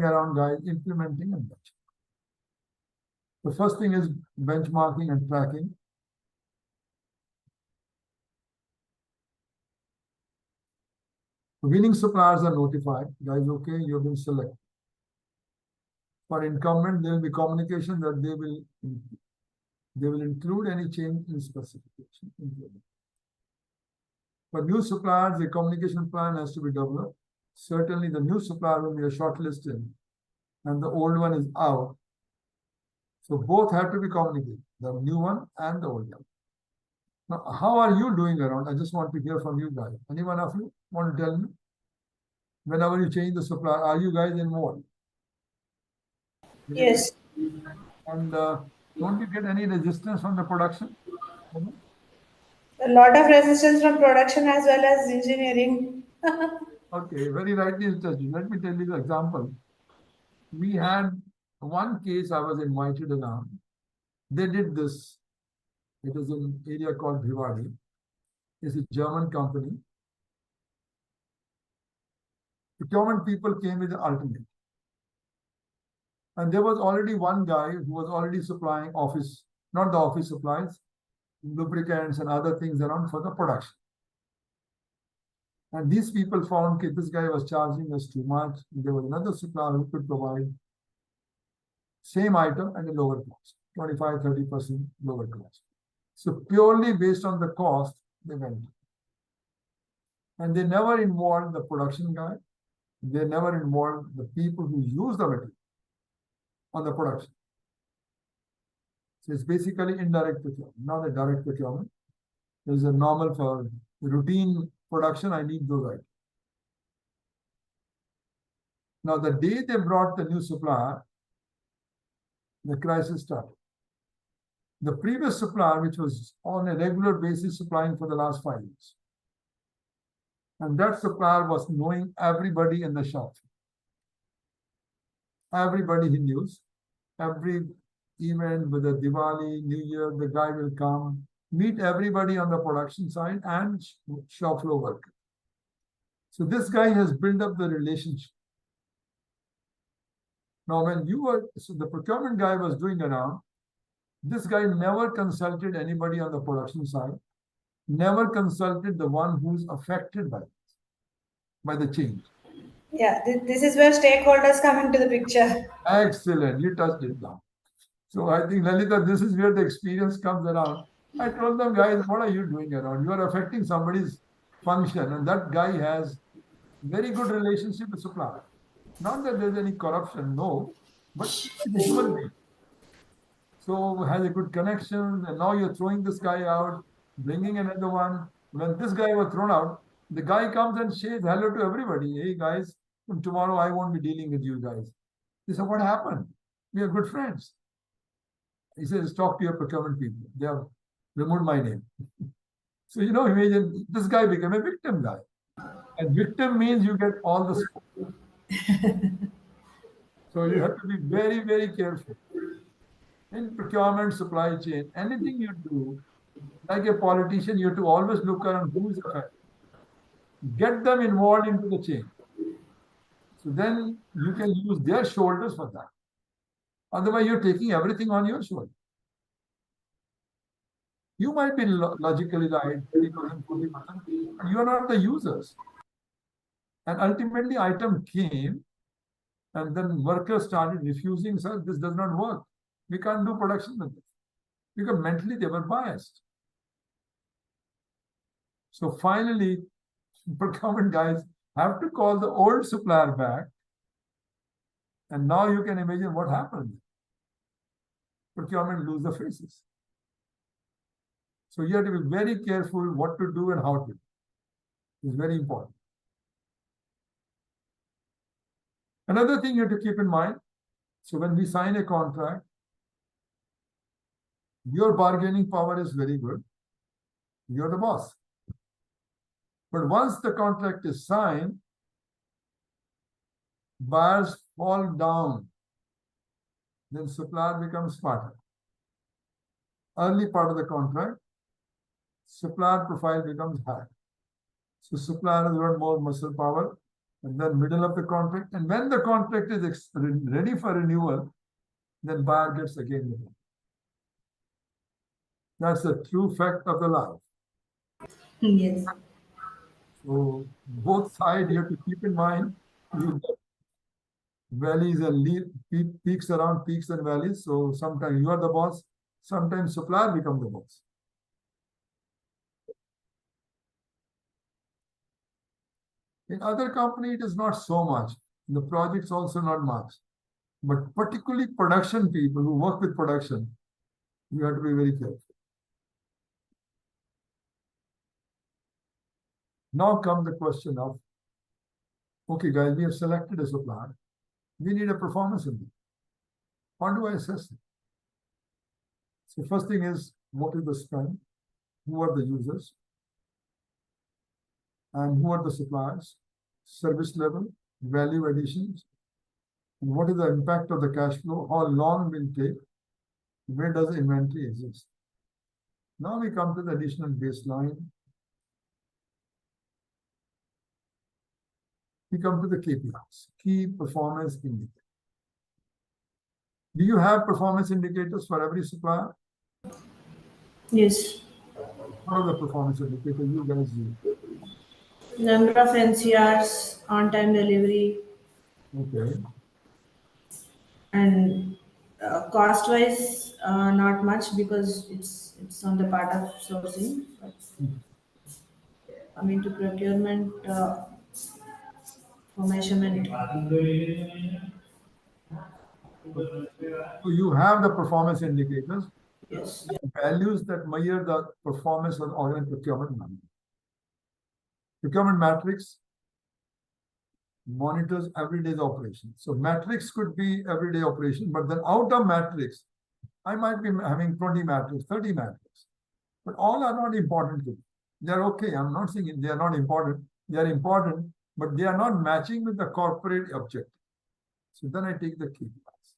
around, guys, implementing and budget. The first thing is benchmarking and tracking. Winning suppliers are notified. Guys, okay, you have been selected. For incumbent, there will be communication that they will include any change in specification. For new suppliers, the communication plan has to be developed. Certainly, the new supplier will be a shortlisted, and the old one is out. So both have to be communicated, the new one and the old one. Now, how are you doing around? I just want to hear from you guys. Any one of you want to tell me? Whenever you change the supplier, are you guys involved? Yes. And don't you get any resistance from the production? A lot of resistance from production as well as engineering. Okay, very rightly judged. Let me tell you the example. We had one case I was invited around. They did this. It is an area called Bhiwadi. It's a German company. Procurement people came with an alternate. And there was already one guy who was already supplying office, not the office supplies, lubricants and other things around for the production. And these people found that this guy was charging us too much. There was another supplier who could provide same item at a lower cost, 25–30% lower cost. So purely based on the cost, they went. And they never involved the production guy. They never involved the people who use the material on the production. So it's basically indirect procurement, not a direct procurement. There's a normal for routine production, I need those items. Now, the day they brought the new supplier, the crisis started. The previous supplier, which was on a regular basis supplying for the last 5 years, and that supplier was knowing everybody in the shop. Everybody he knew. Every event, whether Diwali, New Year, the guy will come, meet everybody on the production side and shop floor worker. So this guy has built up the relationship. Now, when so the procurement guy was doing around, this guy never consulted anybody on the production side, never consulted the one who's affected by the change. Yeah, this is where stakeholders come into the picture. Excellent, you touched it now. So I think, Lalita, this is where the experience comes around. I told them, guys, what are you doing around? You are affecting somebody's function, and that guy has very good relationship with supplier. Not that there's any corruption, no, but he's a human being. So has a good connection, and now you're throwing this guy out, bringing another one. When this guy was thrown out, the guy comes and says hello to everybody. Hey guys, from tomorrow I won't be dealing with you guys. They said, what happened? We are good friends. He says, talk to your procurement people. They have removed my name. So, imagine this guy became a victim guy. And victim means you get all the support. So you have to be very, very careful. In procurement, supply chain, anything you do, like a politician, you have to always look around who is affected. Get them involved into the chain. So then you can use their shoulders for that. Otherwise, you're taking everything on your shoulder. You might be logically right, 30%, 40%, you are not the users. And ultimately, item came, and then workers started refusing, sir, this does not work. We can't do production with this. Because mentally they were biased. So finally, procurement guys have to call the old supplier back. And now you can imagine what happened. Procurement lose the faces. So you have to be very careful what to do and how to do. It's very important. Another thing you have to keep in mind, so when we sign a contract, your bargaining power is very good. You're the boss. But once the contract is signed, buyers fall down. Then supplier becomes smarter. Early part of the contract, supplier profile becomes high. So supplier has got more muscle power. and then middle of the contract. And when the contract is ready for renewal, then buyer gets again the money. That's the true fact of the life. Yes. So both sides you have to keep in mind. You valleys and peaks around peaks and valleys. So sometimes you are the boss, sometimes supplier become the boss. In other company, it is not so much. In the projects also not much. But particularly production people who work with production, you have to be very careful. Now comes the question of, okay, guys, we have selected a supplier. We need a performance indicator. How do I assess it? So first thing is, what is the spend? Who are the users? And who are the suppliers? Service level, value additions, and what is the impact of the cash flow? How long will it take? Where does inventory exist? Now we come to the additional baseline. We come to the KPIs, key performance indicators. Do you have performance indicators for every supplier? Yes. What are the performance indicators you guys use? Number of NCRs, on-time delivery, Okay. and cost-wise, not much because it's on the part of sourcing. But coming to procurement, for measurement. So you have the performance indicators, Yes. values that measure the performance of organ procurement management. Procurement matrix monitors everyday's operation. So matrix could be everyday operation, but then out of matrix, I might be having 20 matrix, 30 matrix, but all are not important to me. They're okay. I'm not saying they are not important. They are important, but they are not matching with the corporate objective. So then I take the KPIs.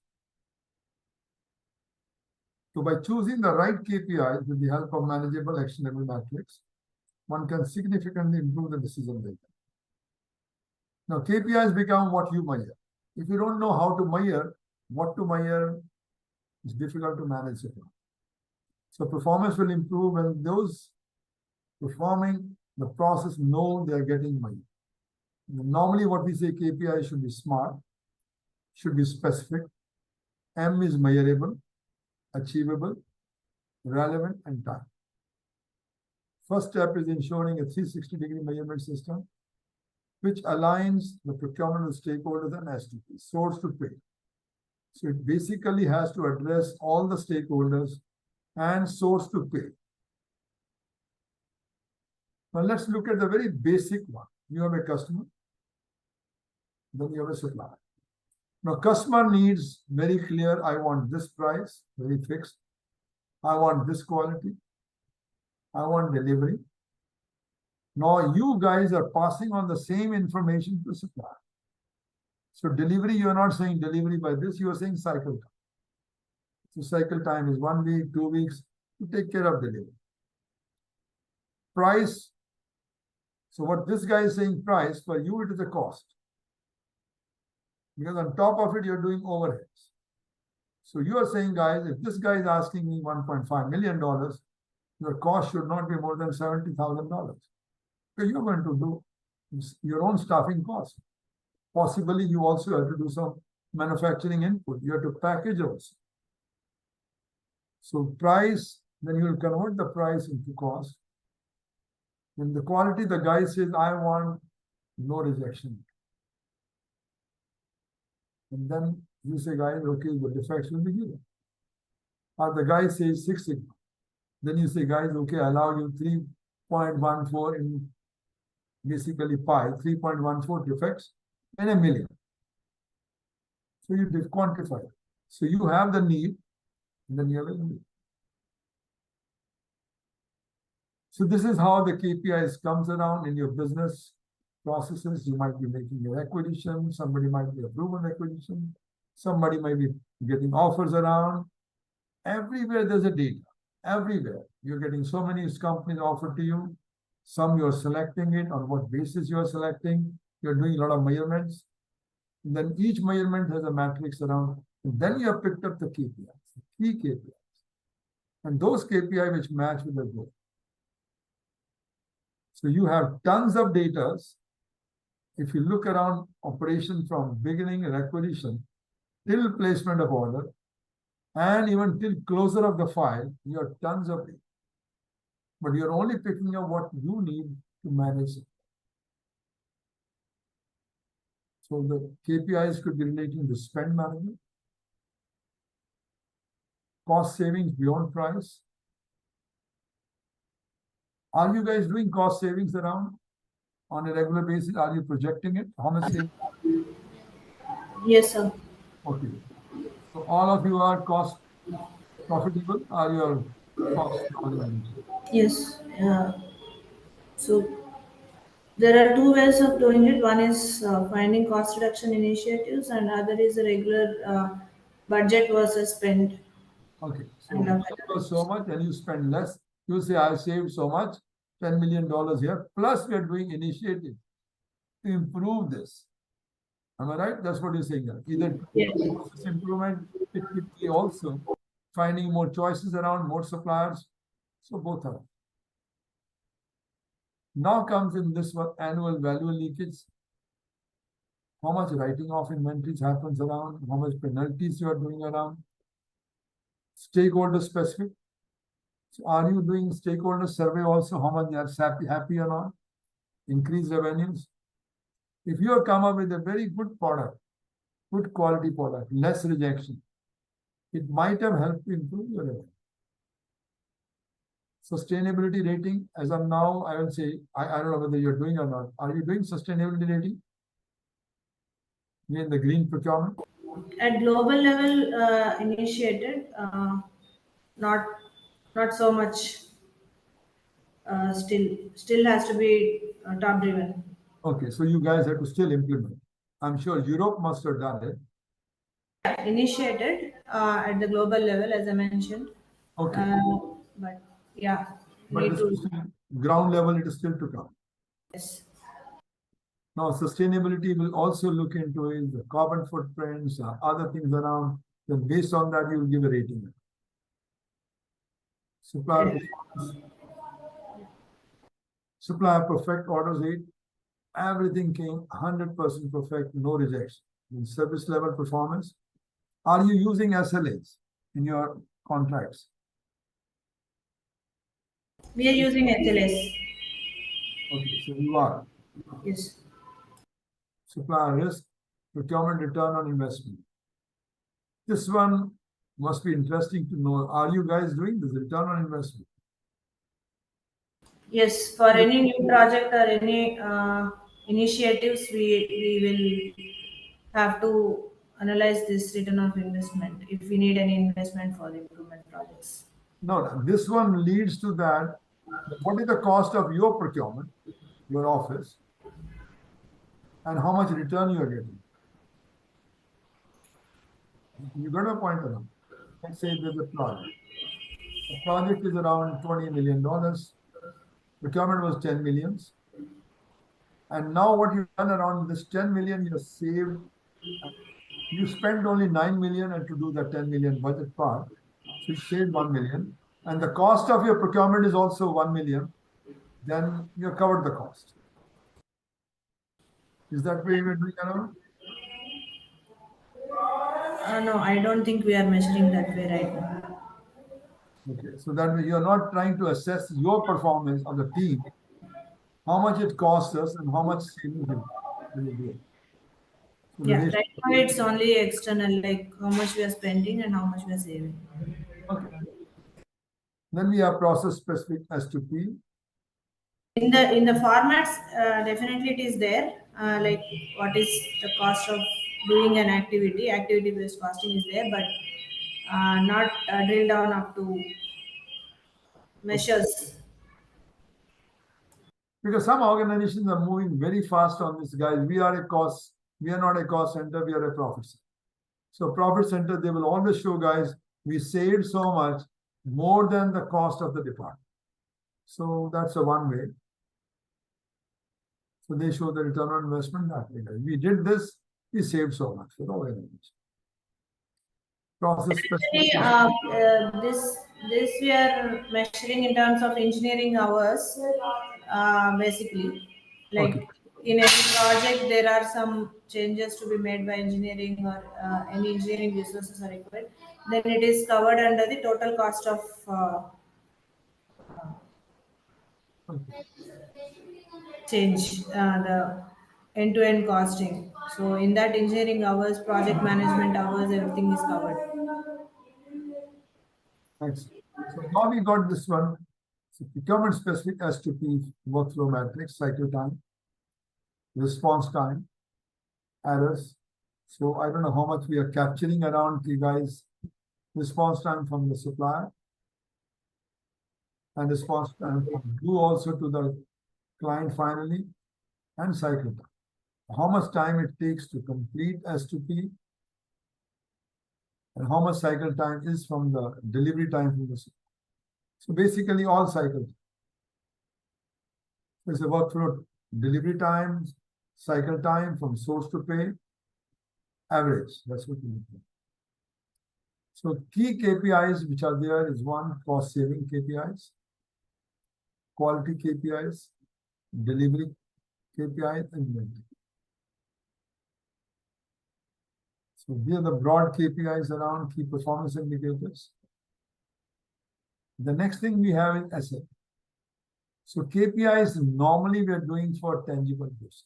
So by choosing the right KPIs with the help of manageable actionable matrix, one can significantly improve the decision making. Now, KPIs become what you measure. If you don't know how to measure, what to measure, it's difficult to manage it. So performance will improve when those performing the process know they are getting money. Normally, what we say KPI should be smart, should be specific. M is measurable, achievable, relevant, and time. First step is ensuring a 360-degree measurement system, which aligns the procurement stakeholders and STP, source to pay. So it basically has to address all the stakeholders and source to pay. Now let's look at the very basic one. You have a customer, then you have a supplier. Now customer needs very clear, I want this price, very fixed. I want this quality. I want delivery. Now you guys are passing on the same information to supplier. So delivery, you are not saying delivery by this, you are saying cycle time. So cycle time is 1 week, 2 weeks to take care of delivery. Price. So what this guy is saying price, for you it is a cost. Because on top of it, you're doing overheads. So you are saying, guys, if this guy is asking me $1.5 million, your cost should not be more than $70,000. So you're going to do your own staffing cost. Possibly you also have to do some manufacturing input. You have to package also. So price, then you will convert the price into cost. In the quality, the guy says, I want no rejection. And then you say, guys, okay, the defects will be given. Or the guy says 6 sigma. Then you say, guys, okay, I allow you 3.14 in basically pi, 3.14 defects in a million. So you quantify it. So you have the need, and then you have a need. So this is how the KPIs comes around in your business processes. You might be making your acquisition, somebody might be approving acquisition, somebody might be getting offers around. Everywhere there's a data. Everywhere. You're getting so many companies offered to you. Some you're selecting it, on what basis you're selecting. You're doing a lot of measurements. And then each measurement has a matrix around. And then you have picked up the KPIs, the key KPIs. And those KPI which match with the goal. So you have tons of data. If you look around operation from beginning and acquisition till placement of order, and even till closure of the file, you have tons of data. But you're only picking up what you need to manage it. So the KPIs could be relating to spend management, cost savings beyond price. Are you guys doing cost savings around on a regular basis? Are you projecting it? How much savings? Yes, sir. Okay. So all of you are cost profitable? Are your cost organization? Yes. So there are two ways of doing it. One is finding cost reduction initiatives, and other is a regular budget versus spend Okay. kind So of you cost so analysis. much and you spend less. You say, I saved so much, $10 million here. Plus, we are doing initiatives to improve this. Am I right? That's what you're saying here. Either Yes. process improvement, it could be also finding more choices around, more suppliers. So both are. Now comes in this one annual value leakage. How much writing off inventories happens around, how much penalties you are doing around. Stakeholder specific. So are you doing stakeholder survey also? How much they are happy or not? Increase revenues. If you have come up with a very good product, good quality product, less rejection, it might have helped to improve your revenue. Sustainability rating, as of now, I will say, I don't know whether you're doing or not. Are you doing sustainability rating? In the green procurement? At global level, initiated, not not so much. Still has to be top driven. Okay, so you guys have to still implement. I'm sure Europe must have done it. Initiated at the global level, as I mentioned. Okay, Uh, but yeah, but need this is to. still ground level, it is still to come. Yes. Now, sustainability will also look into is the carbon footprints, other things around. Then based on that, you will give a rating. Supplier Okay. performance, supplier perfect orders rate, everything came 100% perfect, no rejection. In service level performance, are you using SLAs in your contracts? We are using HLS. Okay, so you are. Yes. Supplier risk, procurement return on investment. This one must be interesting to know. Are you guys doing this return on investment? Yes. For any new project or any initiatives, we will have to analyze this return of investment if we need any investment for the improvement projects. No, this one leads to that. What is the cost of your procurement, your office, and how much return you are getting? You got a point around. Let's say there's a project. The project is around $20 million. Procurement was 10 millions. And now what you've done around this 10 million, you saved. You spent only 9 million and to do the 10 million budget part. So you saved 1 million. And the cost of your procurement is also 1 million. Then you have covered the cost. Is that way we're doing around? No, I don't think we are measuring that way right now. Okay, so that way you're not trying to assess your performance of the team, how much it costs us and how much savings it will do. So the Yeah, ratio. right now it's only external, like how much we are spending and how much we are saving. Okay. Then we have process specific S2P. In the formats, definitely it is there. Like what is the cost of doing an activity? Activity based costing is there, but not drill down up to measures. Because some organizations are moving very fast on this, guys. We are not a cost center, we are a profit center. So profit center, they will always show, guys, we saved so much more than the cost of the department. So that's a one way. So they show the return on investment that way. We did this, we saved so much. Process Actually, specification. this we are measuring in terms of engineering hours, basically. Like Okay. in any project, there are some changes to be made by engineering or any engineering resources are required. Then it is covered under the total cost of Okay. change, the end-to-end costing. So in that engineering hours, project management hours, everything is covered. Thanks. So now we got this one. So procurement specific S2P workflow matrix, cycle time, response time, errors. So I don't know how much we are capturing around you guys. Response time from the supplier and response time from you also to the client finally, and cycle time. How much time it takes to complete S2P and how much cycle time is from the delivery time from the supplier. So basically all cycle. It's a workflow delivery time, cycle time from source to pay, average. That's what we need. So key KPIs which are there is one, cost saving KPIs, quality KPIs, delivery KPIs, and inventory. So here are the broad KPIs around key performance indicators. The next thing we have is SLA. So KPIs normally we are doing for tangible goods.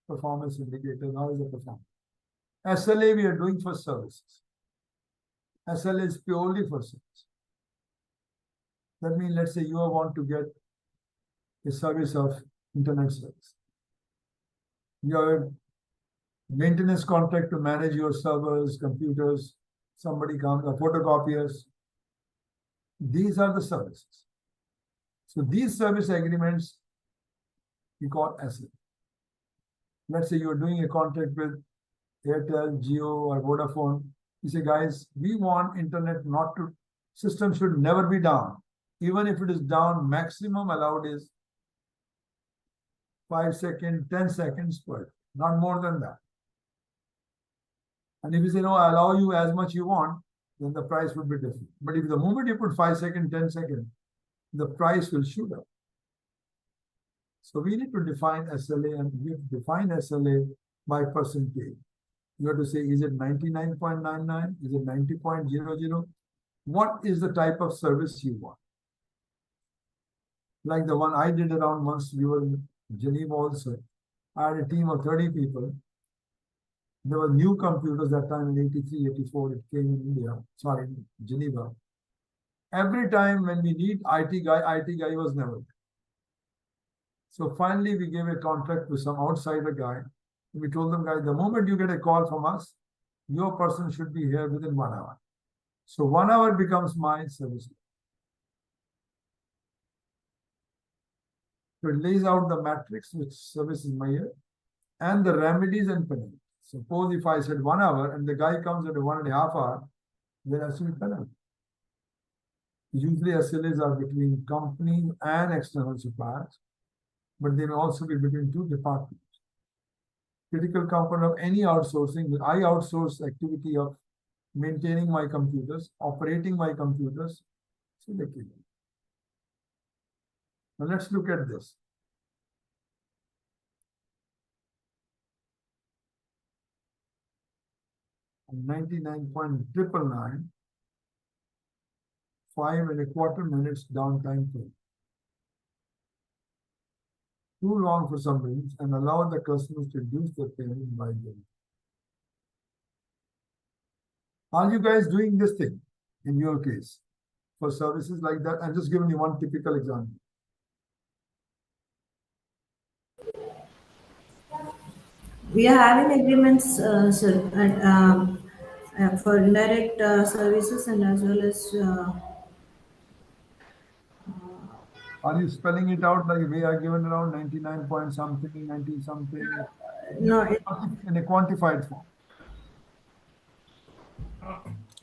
Performance indicator, how is the performance? SLA we are doing for services. SLA is purely for service. That means, let's say you want to get a service of internet service. Your maintenance contract to manage your servers, computers, somebody comes, photocopiers. These are the services. So these service agreements we call SLA. Let's say you're doing a contract with Airtel, Jio, or Vodafone. You say, guys, we want internet not to, system should never be down. Even if it is down, maximum allowed is 5 seconds, 10 seconds per, not more than that. And if you say, no, I allow you as much you want, then the price would be different. But if the moment you put 5 seconds, 10 seconds, the price will shoot up. So we need to define SLA, and we define SLA by percentage. You have to say, is it 99.99? Is it 90.00? What is the type of service you want? Like the one I did around once, we were in Geneva also. I had a team of 30 people. There were new computers that time in 83, 84, it came in India, sorry, Geneva. Every time when we need IT guy was never there. So finally we gave a contract to some outsider guy. We told them, guys, the moment you get a call from us, your person should be here within 1 hour. So 1 hour becomes my service. So it lays out the matrix, which service is my here, and the remedies and penalties. Suppose if I said 1 hour and the guy comes at 1.5 hours, then has to be penalty. Usually SLAs are between companies and external suppliers, but they may also be between two departments. Critical component of any outsourcing, I outsource activity of maintaining my computers, operating my computers. So they keep it. Now let's look at this. And 99.999, 5.25 minutes downtime frame. Too long for some reasons and allow the customers to reduce their payment by them. Are you guys doing this thing in your case for services like that? I'm just giving you one typical example. We are having agreements, sir, for indirect services and as well as Are you spelling it out like we are given around 99 point something, 90 something, no. in a quantified form?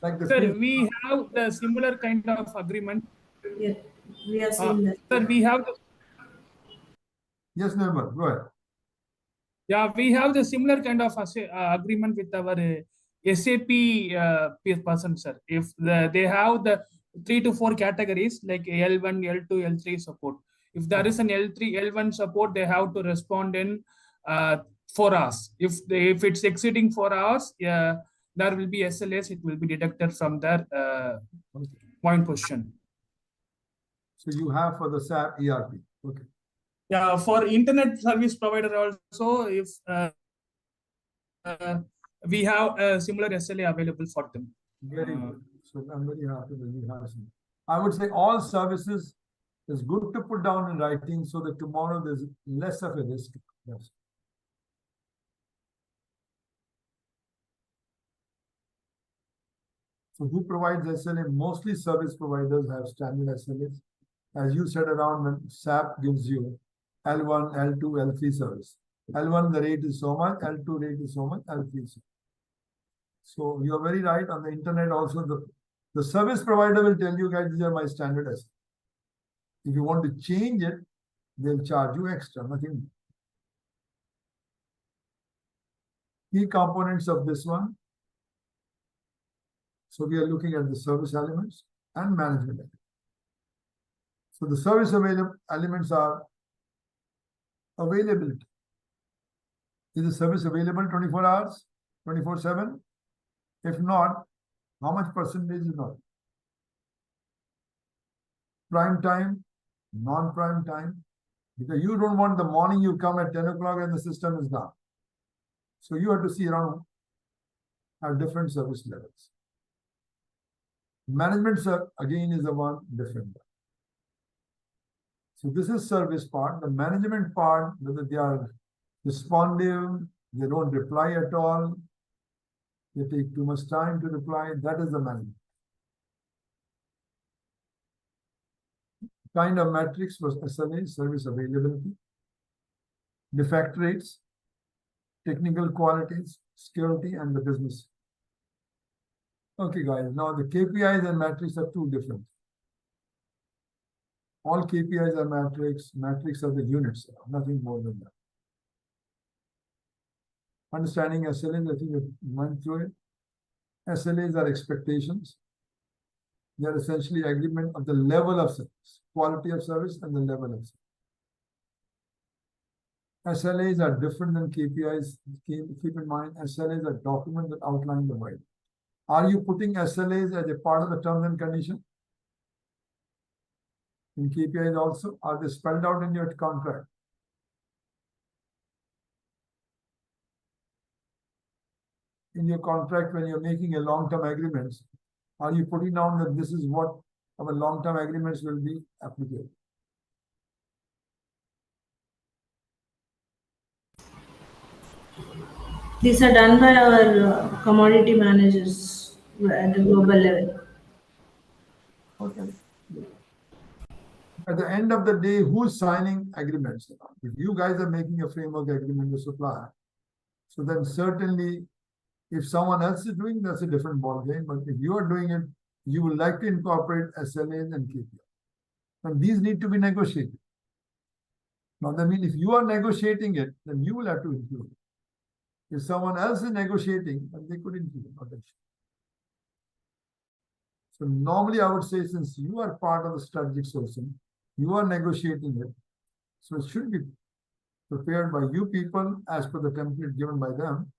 Like the Sir, we have the similar kind of agreement. Yeah, we are seeing that. Sir, we have the, yes, Nirmal, go ahead. Yeah, we have the similar kind of agreement with our SAP person, sir. If they have the 3 to 4 categories like L1, L2, L3 support. If there is an L3, L1 support, they have to respond in 4 hours. If it's exceeding 4 hours, there will be SLAs. It will be deducted from their point position. So you have for the SAP ERP. Okay. Yeah, for internet service provider also, if we have a similar SLA available for them. Very good. So I'm very happy that you have some. I would say all services is good to put down in writing so that tomorrow there's less of a risk. Yes. So who provides SLA? Mostly service providers have standard SLAs. As you said around when SAP gives you L1, L2, L3 service. L1 the rate is so much, L2 rate is so much, L3 is so much. So you're very right. On the internet also, the service provider will tell you guys, these are my standard SLAs. If you want to change it, they'll charge you extra, nothing. Key components of this one. So we are looking at the service elements and management elements. So the service elements are availability. Is the service available 24 hours, 24/7? If not, how much percentage is not? Prime time, non-prime time. Because you don't want the morning you come at 10 o'clock and the system is down. So you have to see around have different service levels. Management again is the one different. So this is service part. The management part, whether they are responsive, they don't reply at all, they take too much time to reply, that is the management. Kind of metrics was SLA, service availability, defect rates, technical qualities, security, and the business. Okay, guys, now the KPIs and metrics are two different. All KPIs are metrics, metrics are the units, nothing more than that. Understanding SLAs, I think we went through it. SLAs are expectations. They are essentially agreement of the level of service, quality of service, and the level of service. SLAs are different than KPIs. Keep in mind, SLAs are documents that outline the way. Are you putting SLAs as a part of the terms and conditions? In KPIs also, are they spelled out in your contract? In your contract, when you're making a long-term agreements, are you putting down that this is what our long-term agreements will be applicable? These are done by our commodity managers at the global level. Okay. At the end of the day, who's signing agreements? If you guys are making a framework agreement with supplier, so then certainly if someone else is doing, that's a different ballgame. But if you are doing it, you would like to incorporate SLAs and KPIs. And these need to be negotiated. Now, that means if you are negotiating it, then you will have to include it. If someone else is negotiating, then they could include it. So normally I would say, since you are part of the strategic sourcing, you are negotiating it. So it should be prepared by you people as per the template given by them.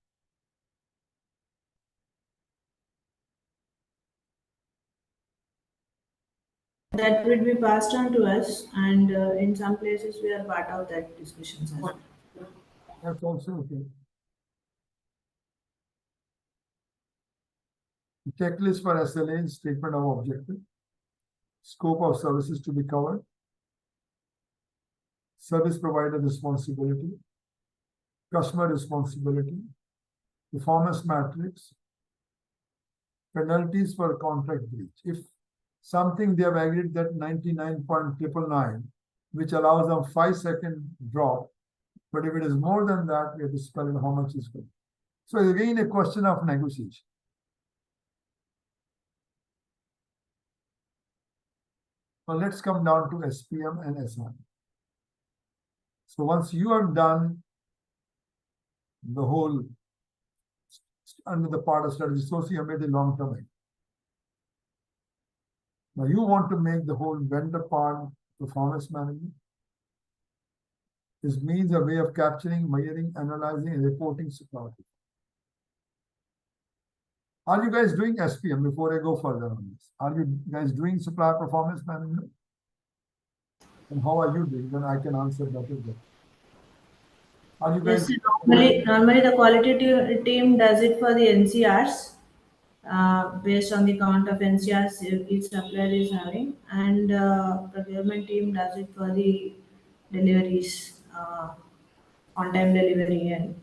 That will be passed on to us, and in some places we are part of that discussions as well. That's also okay. Checklist for SLA, statement of objective, scope of services to be covered, service provider responsibility, customer responsibility, performance matrix, penalties for contract breach. If something they have agreed that 99.999, which allows them 5-second drop, but if it is more than that, we have to spell it how much is good. So again, a question of negotiation. Well, let's come down to SPM and SI. So once you are done the whole under the part of strategy. So made a long-term. Now you want to make the whole vendor part performance management. This means a way of capturing, measuring, analyzing, and reporting supply. Are you guys doing SPM before I go further on this? Are you guys doing supplier performance management? And how are you doing? Then I can answer better. Are you guys? Yes, normally the quality team does it for the NCRs based on the count of NCRs each supplier is having, and procurement team does it for the deliveries, on time delivery and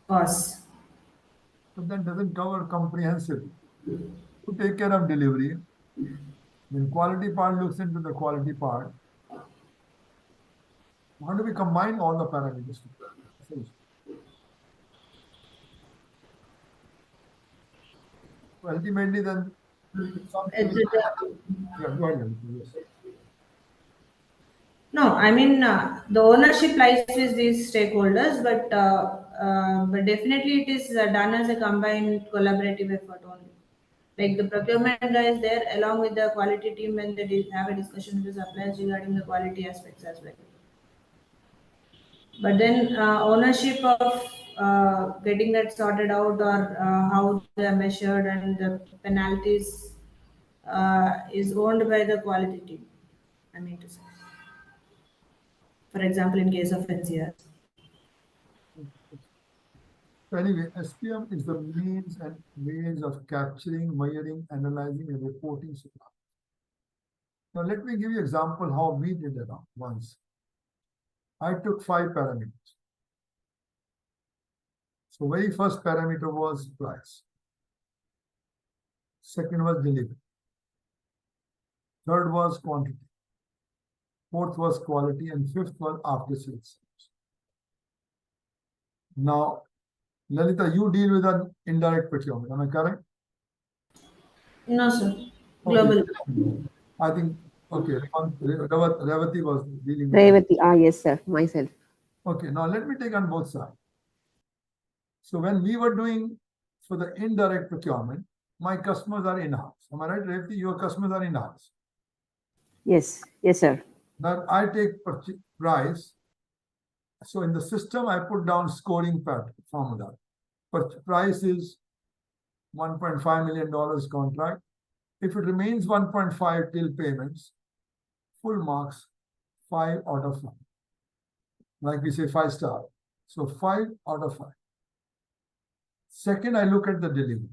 costs. But that doesn't cover comprehensively. To take care of delivery, when quality part looks into the quality part, how do we combine all the parameters? So ultimately, then yeah, go ahead. Yes. No, I mean the ownership lies with these stakeholders, but definitely it is done as a combined collaborative effort only. Like the procurement guy is there along with the quality team when they have a discussion with the suppliers regarding the quality aspects as well. But then ownership of getting that sorted out or how they are measured and the penalties is owned by the quality team. I mean to say, for example, in case of NCR. So anyway, SPM is the means and ways of capturing, measuring, analyzing, and reporting supply. Now let me give you an example how we did it once. I took 5 parameters. So very first parameter was price. Second was delivery. Third was quantity. Fourth was quality, and fifth was after sales. Now, Lalita, you deal with an indirect procurement. Am I correct? No, sir. Global. Okay. I think, okay, Revati was dealing with Revati, yes, sir, myself. Okay, now let me take on both sides. So when we were doing for the indirect procurement, my customers are in-house. Am I right, Revati? Your customers are in-house. Yes, yes, sir. Now I take price. So in the system, I put down scoring pattern formula. Price is $1.5 million contract. If it remains 1.5 till payments, full marks 5 out of 5. Like we say 5 star. So 5 out of 5. Second, I look at the delivery.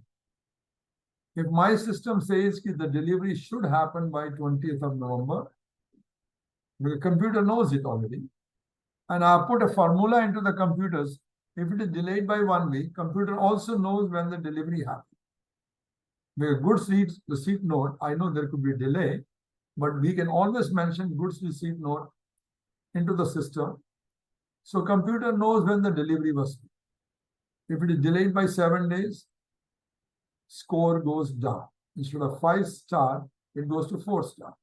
If my system says that the delivery should happen by 20th of November, the computer knows it already. And I put a formula into the computers. If it is delayed by 1 week, computer also knows when the delivery happens. With a goods receipt note, I know there could be a delay, but we can always mention goods receipt note into the system. So computer knows when the delivery was. If it is delayed by 7 days, score goes down. Instead of 5 star, it goes to 4 star.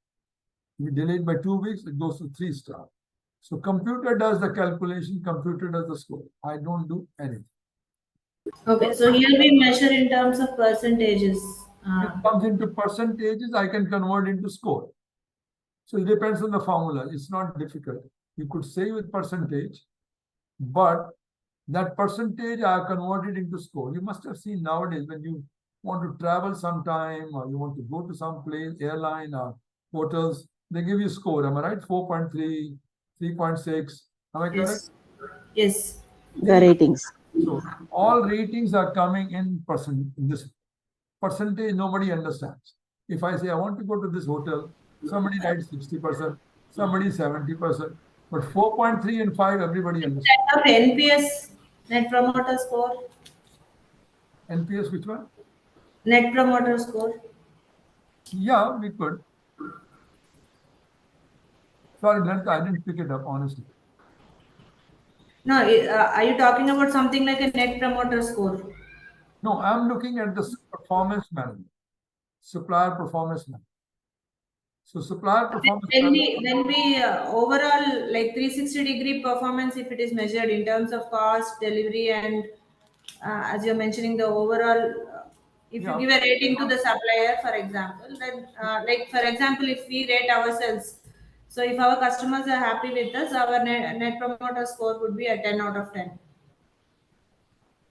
If it delayed by 2 weeks, it goes to 3 star. So computer does the calculation, computer does the score. I don't do anything. Okay, so here we measure in terms of percentages. It comes into percentages, I can convert into score. So it depends on the formula. It's not difficult. You could say with percentage, but that percentage I have converted into score. You must have seen nowadays when you want to travel sometime or you want to go to some place, airline or hotels, they give you score. Am I right? 4.3, 3.6. Am I correct? Yes. The ratings. So all ratings are coming in this percentage, nobody understands. If I say I want to go to this hotel, somebody writes 60%, somebody 70%, but 4.3 and 5, everybody understands. Of NPS, Net Promoter Score. NPS, which one? Net Promoter Score. Yeah, we could. Sorry, I didn't pick it up, honestly. No, are you talking about something like a Net Promoter Score? No, I'm looking at the performance management, supplier performance management. So supplier performance. When we overall like 360-degree performance, if it is measured in terms of cost, delivery, and as you're mentioning the overall, if you Yeah. give a rating to the supplier, for example, then like for example, if we rate ourselves, so if our customers are happy with us, our net promoter score would be a 10 out of 10.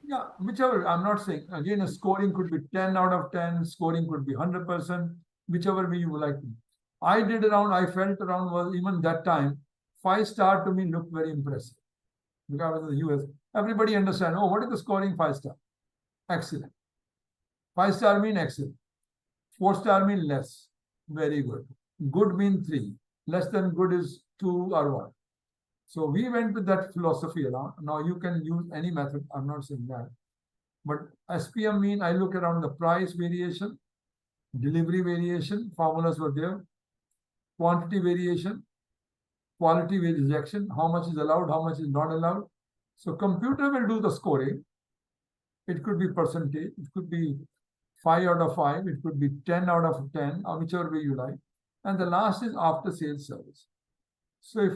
Yeah, whichever. I'm not saying, again, a scoring could be 10 out of 10, scoring could be 100%, whichever way you would like. I felt around was even that time, 5-star to me looked very impressive. Because I was in the US, everybody understand, oh, what is the scoring 5-star? Excellent. 5-star mean excellent. 4-star mean less. Very good. Good mean 3. Less than good is 2 or 1. So we went with that philosophy around. Now you can use any method. I'm not saying that. But SPM mean I look around the price variation, delivery variation, formulas were there, quantity variation, quality rejection, how much is allowed, how much is not allowed. So computer will do the scoring. It could be percentage, it could be 5 out of 5, it could be 10 out of 10, or whichever way you like. And the last is after sales service. So if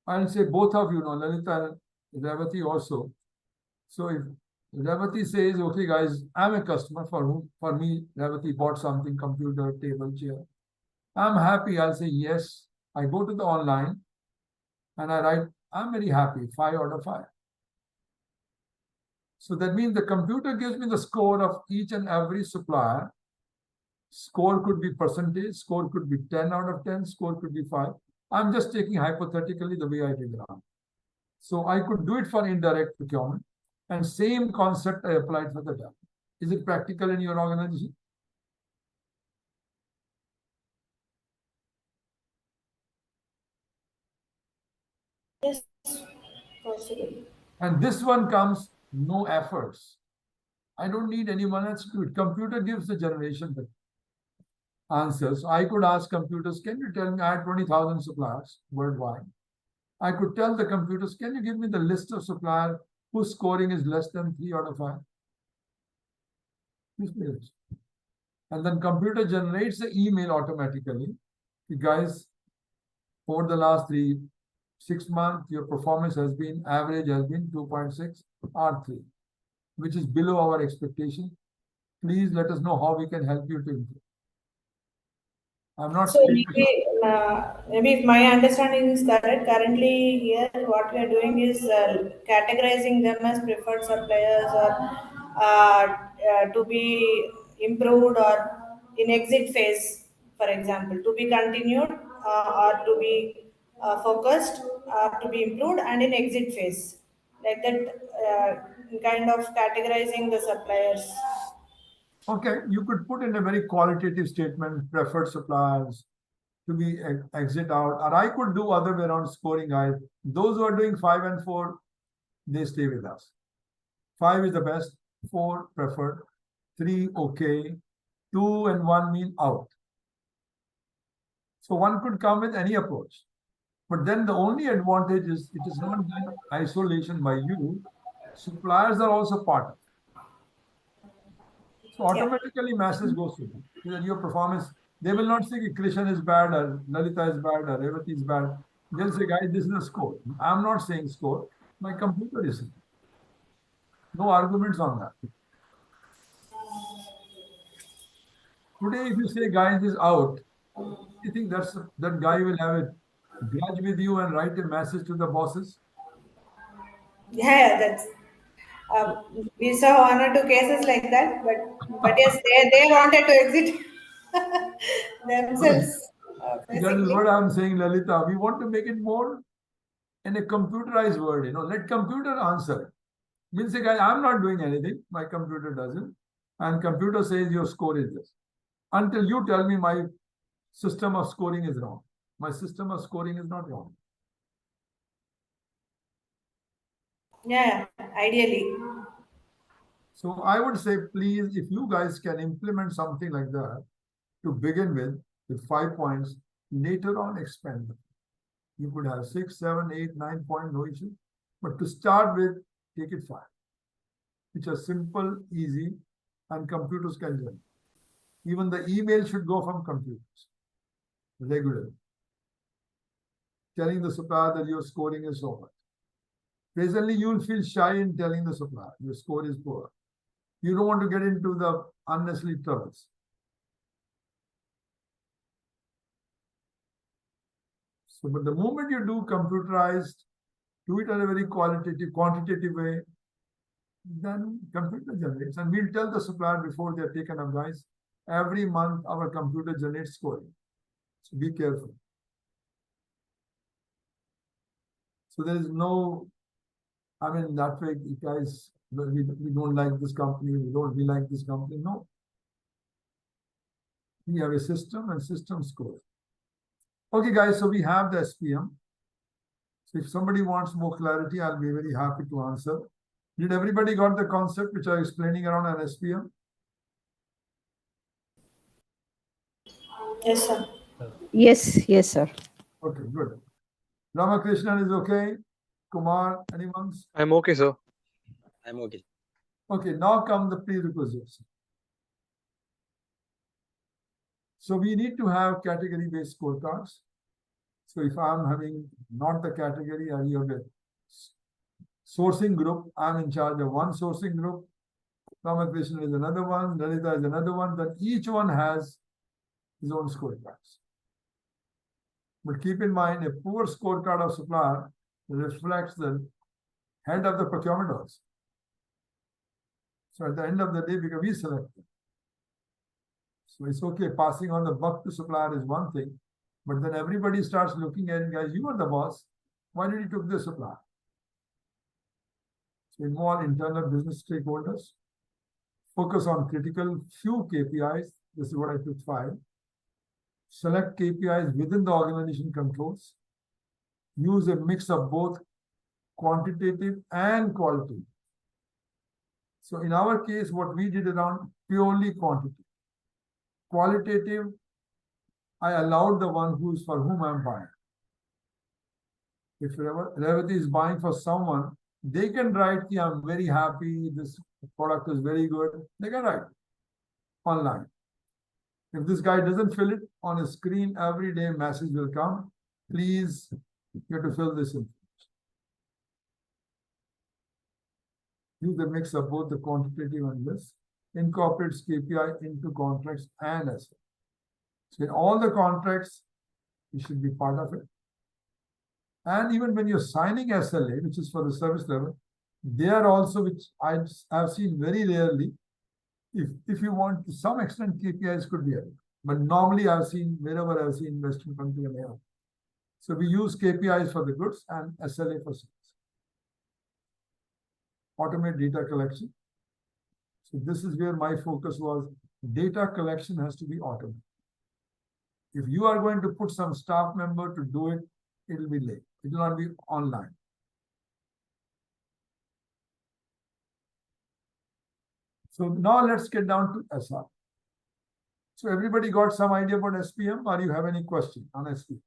I'll say both of you know, Lalita and Revati also. So if Revati says, okay, guys, I'm a customer for me, Revati bought something, computer, table, chair. I'm happy. I'll say, yes. I go to the online and I write, I'm very happy, 5 out of 5. So that means the computer gives me the score of each and every supplier. Score could be percentage, score could be 10 out of 10, score could be 5. I'm just taking hypothetically the way I did around. So I could do it for indirect procurement, and same concept I applied for the direct. Is it practical in your organization? Yes, possible. And this one comes no efforts. I don't need anyone else to do it. Computer gives the generation the answers. I could ask computers, can you tell me, I had 20,000 suppliers worldwide. I could tell the computers, can you give me the list of suppliers whose scoring is less than 3 out of 5? And then computer generates the email automatically. You guys, over the last 6 months, your performance has been, average has been 2.6 R3, which is below our expectation. Please let us know how we can help you to improve. I'm not So maybe if my understanding is correct, currently here what we are doing is categorizing them as preferred suppliers or to be improved or in exit phase, for example, to be continued or to be focused or to be improved and in exit phase. Like that kind of categorizing the suppliers. Okay, you could put in a very qualitative statement, preferred suppliers to be exit out, or I could do other way around scoring. Those who are doing 5 and 4, they stay with us. 5 is the best, 4 preferred, 3 okay, 2 and 1 mean out. So one could come with any approach. But then the only advantage is it is not done isolation by you. Suppliers are also part of it. So automatically message goes to them. That your performance, they will not say Krishan is bad or Lalita is bad or Revati is bad. They'll say, guys, this is a score. I'm not saying score. My computer is saying. No arguments on that. Today, if you say guys is out, you think that guy will have a grudge with you and write a message to the bosses? Yeah, that's we saw 1 or 2 cases like that, but yes, they wanted to exit themselves That is basically. what I'm saying, Lalita. We want to make it more in a computerized word, let computer answer. Means say, guys, I'm not doing anything. My computer does it. And computer says your score is this. Until you tell me my system of scoring is wrong. My system of scoring is not wrong. Yeah, ideally. So I would say, please, if you guys can implement something like that to begin with 5 points, later on expand them. You could have 6, 7, 8, 9 points, no issue. But to start with, take it 5, which are simple, easy, and computers can do. Even the email should go from computers. regularly. Telling the supplier that your scoring is so much. Presently, you will feel shy in telling the supplier your score is poor. You don't want to get into the unnecessary troubles. So, but the moment you do computerized, do it in a very quantitative way, then computer generates. And we'll tell the supplier before they're taken up, guys, every month our computer generates scoring. So be careful. So there is no, I mean, that way, guys, we don't like this company, we like this company. No. We have a system and system score. Okay, guys, so we have the SPM. So if somebody wants more clarity, I'll be very happy to answer. Did everybody got the concept which I'm explaining around an SPM? Yes, sir. Yes, yes, sir. Okay, good. Ramakrishnan is okay. Kumar, anyone? I'm okay, sir. I'm okay. Okay, now come the prerequisites. So we need to have category-based scorecards. So if I'm having not the category, I have a sourcing group, I'm in charge of one sourcing group. Ramakrishnan is another one, Lalita is another one, then each one has his own scorecards. But keep in mind, a poor scorecard of supplier reflects the head of the procurement also. So at the end of the day, because we select them. So it's okay, passing on the buck to supplier is one thing, but then everybody starts looking at it, guys, you are the boss. Why did you took the supplier? So involve internal business stakeholders. Focus on critical few KPIs. This is what I took 5. Select KPIs within the organization controls. Use a mix of both quantitative and qualitative. So in our case, what we did around purely quantitative. Qualitative, I allowed the one who is for whom I'm buying. If Revati is buying for someone, they can write, I'm very happy, this product is very good. They can write online. If this guy doesn't fill it on a screen, every day message will come. Please, you have to fill this in. Use the mix of both the quantitative and this. Incorporates KPI into contracts and SLA. So in all the contracts, you should be part of it. And even when you're signing SLA, which is for the service level, they are also, which I've seen very rarely, if you want, to some extent, KPIs could be added. But normally I've seen, wherever I've seen investment company and here. So we use KPIs for the goods and SLA for sales. Automate data collection. So this is where my focus was. Data collection has to be automated. If you are going to put some staff member to do it, it will be late. It will not be online. So now let's get down to SR. So everybody got some idea about SPM, or you have any question on SPM?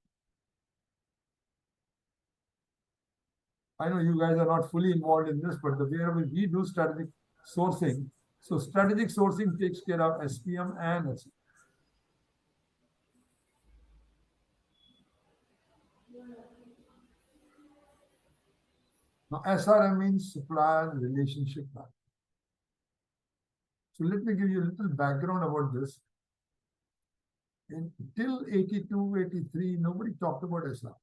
I know you guys are not fully involved in this, but the way we do strategic sourcing, so strategic sourcing takes care of SPM and SR. Now, SRM means Supplier Relationship Management. So let me give you a little background about this. Until 82, 83, nobody talked about SR.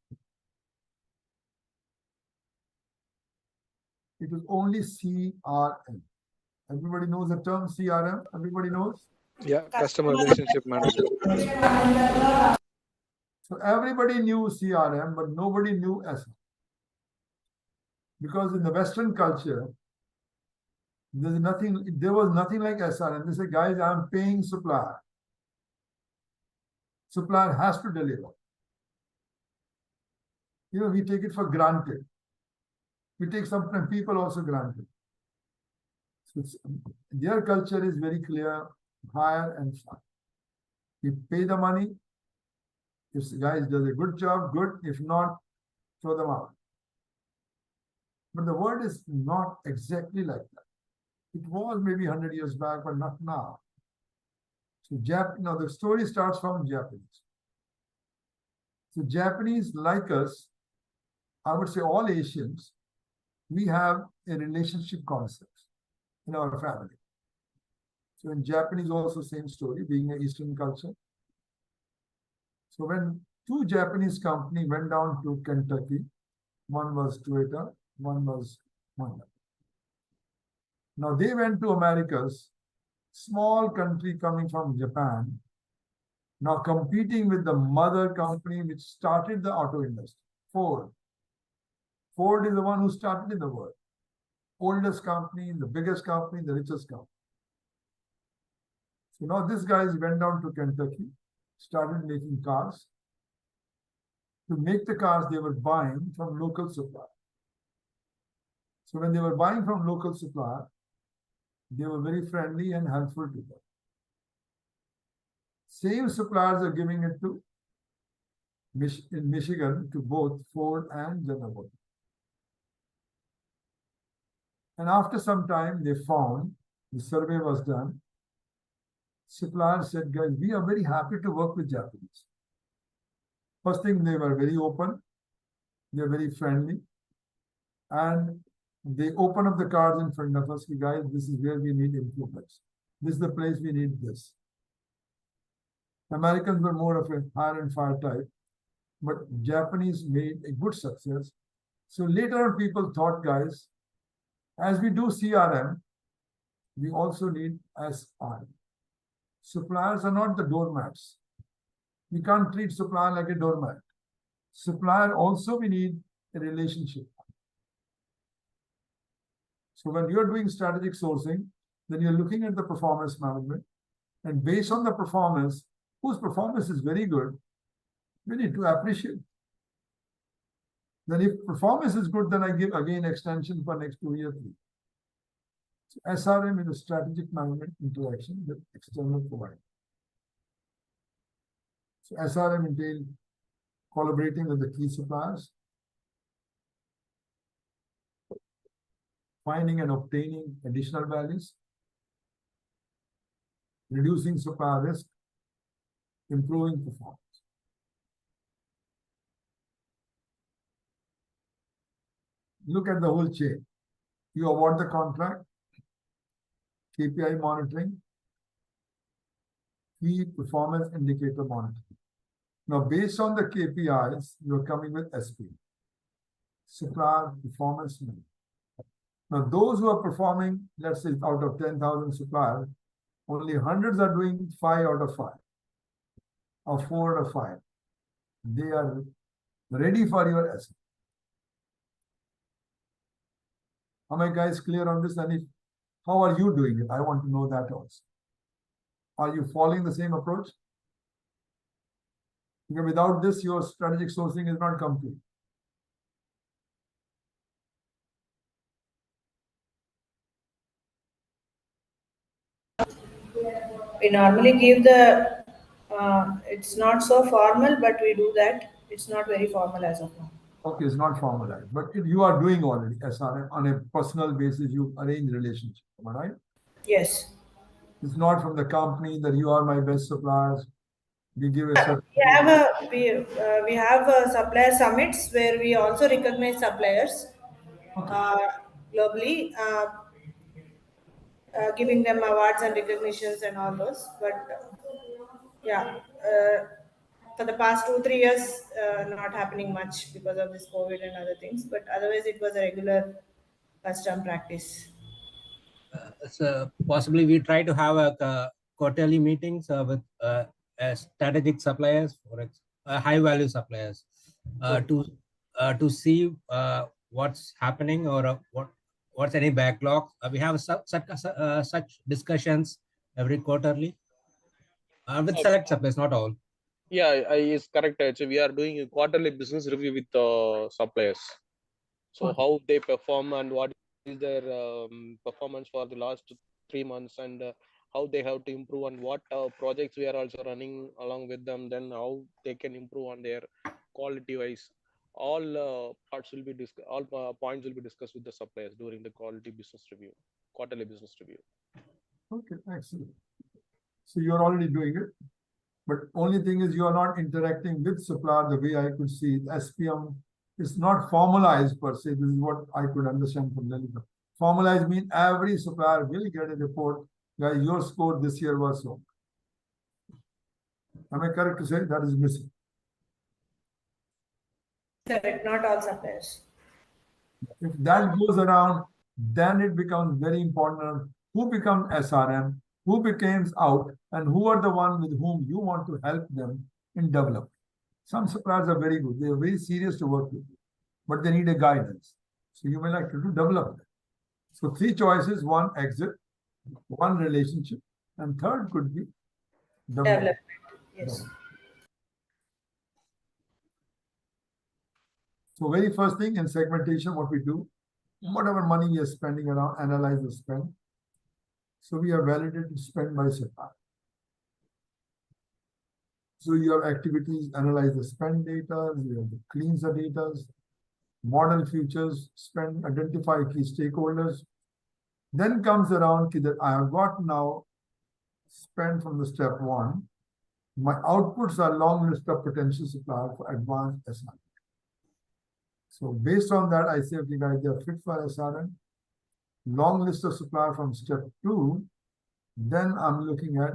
It was only CRM. Everybody knows the term CRM? Everybody knows? Yeah, customer relationship manager. So everybody knew CRM, but nobody knew SR. Because in the Western culture, there was nothing like SRM. They say, guys, I'm paying supplier. Supplier has to deliver. You know, we take it for granted. We take some people also granted. So their culture is very clear, hire and fire. We pay the money. If the guy does a good job, good. If not, throw them out. But the world is not exactly like that. It was maybe 100 years back, but not now. So now the story starts from Japanese. So Japanese, like us, I would say all Asians, we have a relationship concept in our family. So in Japanese also same story, being an Eastern culture. So when two Japanese companies went down to Kentucky, one was Toyota, one was Honda. Now they went to Americas, small country coming from Japan, now competing with the mother company which started the auto industry, Ford. Ford is the one who started in the world. Oldest company, the biggest company, the richest company. So now these guys went down to Kentucky, started making cars. To make the cars, they were buying from local suppliers. So when they were buying from local supplier, they were very friendly and helpful to them. Same suppliers are giving it to in Michigan to both Ford and General Motors. And after some time, they found, the survey was done, suppliers said, guys, we are very happy to work with Japanese. First thing, they were very open, they're very friendly, and they open up the cards in front of us, guys, this is where we need improvements. This is the place we need this. Americans were more of a hire and fire type, but Japanese made a good success. So later on, people thought, guys, as we do CRM, we also need SR. Suppliers are not the doormats. We can't treat supplier like a doormat. Supplier also, we need a relationship. So when you're doing strategic sourcing, then you're looking at the performance management, and based on the performance, whose performance is very good, we need to appreciate. Then if performance is good, then I give again extension for next 2 years. So SRM is a strategic management interaction with external provider. So SRM entails collaborating with the key suppliers, finding and obtaining additional values, reducing supplier risk, improving performance. Look at the whole chain. You award the contract, KPI monitoring, key performance indicator monitoring. Now, based on the KPIs, you're coming with SP, supplier performance management. Now, those who are performing, let's say out of 10,000 suppliers, only hundreds are doing 5 out of 5 or 4 out of 5. They are ready for your SP. Am I guys clear on this? And if, how are you doing it? I want to know that also. Are you following the same approach? Because without this, your strategic sourcing is not complete. We normally give the, it's not so formal, but we do that. It's not very formal as of now. Okay, it's not formalized, but you are doing already SRM on a personal basis. You arrange relationship, am I right? Yes. It's not from the company that you are my best suppliers. We give a certain. We have supplier summits where we also recognize suppliers globally, giving them awards and recognitions and all those. But yeah, for the past 2-3 years, not happening much because of this COVID and other things. But otherwise, it was a regular custom practice. So possibly we try to have a quarterly meetings with strategic suppliers or high value suppliers to see what's happening or what's any backlog. We have such discussions every quarterly with select suppliers, not all. Yeah, is correct. Actually, we are doing a quarterly business review with suppliers. So how they perform and what is their performance for the last 3 months, and how they have to improve, and what projects we are also running along with them. Then how they can improve on their quality wise. All parts will be discussed. All points will be discussed with the suppliers during the quarterly business review. Okay, excellent. So you're already doing it. But only thing is you are not interacting with supplier the way I could see it. SPM is not formalized per se. This is what I could understand from Lalita. Formalized means every supplier will get a report, guys, your score this year was so. Am I correct to say that is missing? Correct, not all suppliers. If that goes around, then it becomes very important who becomes SRM, who becomes out, and who are the one with whom you want to help them in development. Some suppliers are very good. They are very serious to work with, but they need a guidance. So you may like to do development. So 3 choices: 1 exit, 1 relationship, and third could be development. Yes. So very first thing in segmentation, what we do, whatever money we are spending around, analyze the spend. So we are validated spend by supplier. So your activities analyze the spend data, you have to cleanse the data, model futures, spend, identify key stakeholders. Then comes around that I have got now spend from the step 1. My outputs are long list of potential suppliers for advanced SRM. So based on that, I say, okay, guys, they are fit for SRM. Long list of supplier from step 2. Then I'm looking at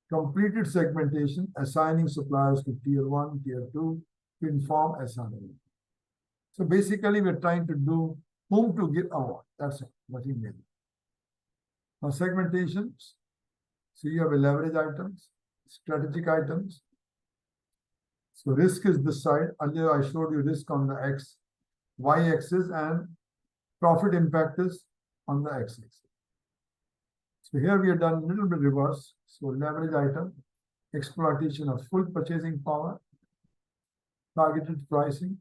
completed segmentation, assigning suppliers to tier 1, tier 2 to inform SRM. So basically, we're trying to do whom to give award. That's it, nothing more. Now, segmentations. So you have a leverage items, strategic items. So risk is this side. Earlier, I showed you risk on the X, Y axis, and profit impact is on the X axis. So here we have done a little bit reverse. So leverage item, exploitation of full purchasing power, targeted pricing,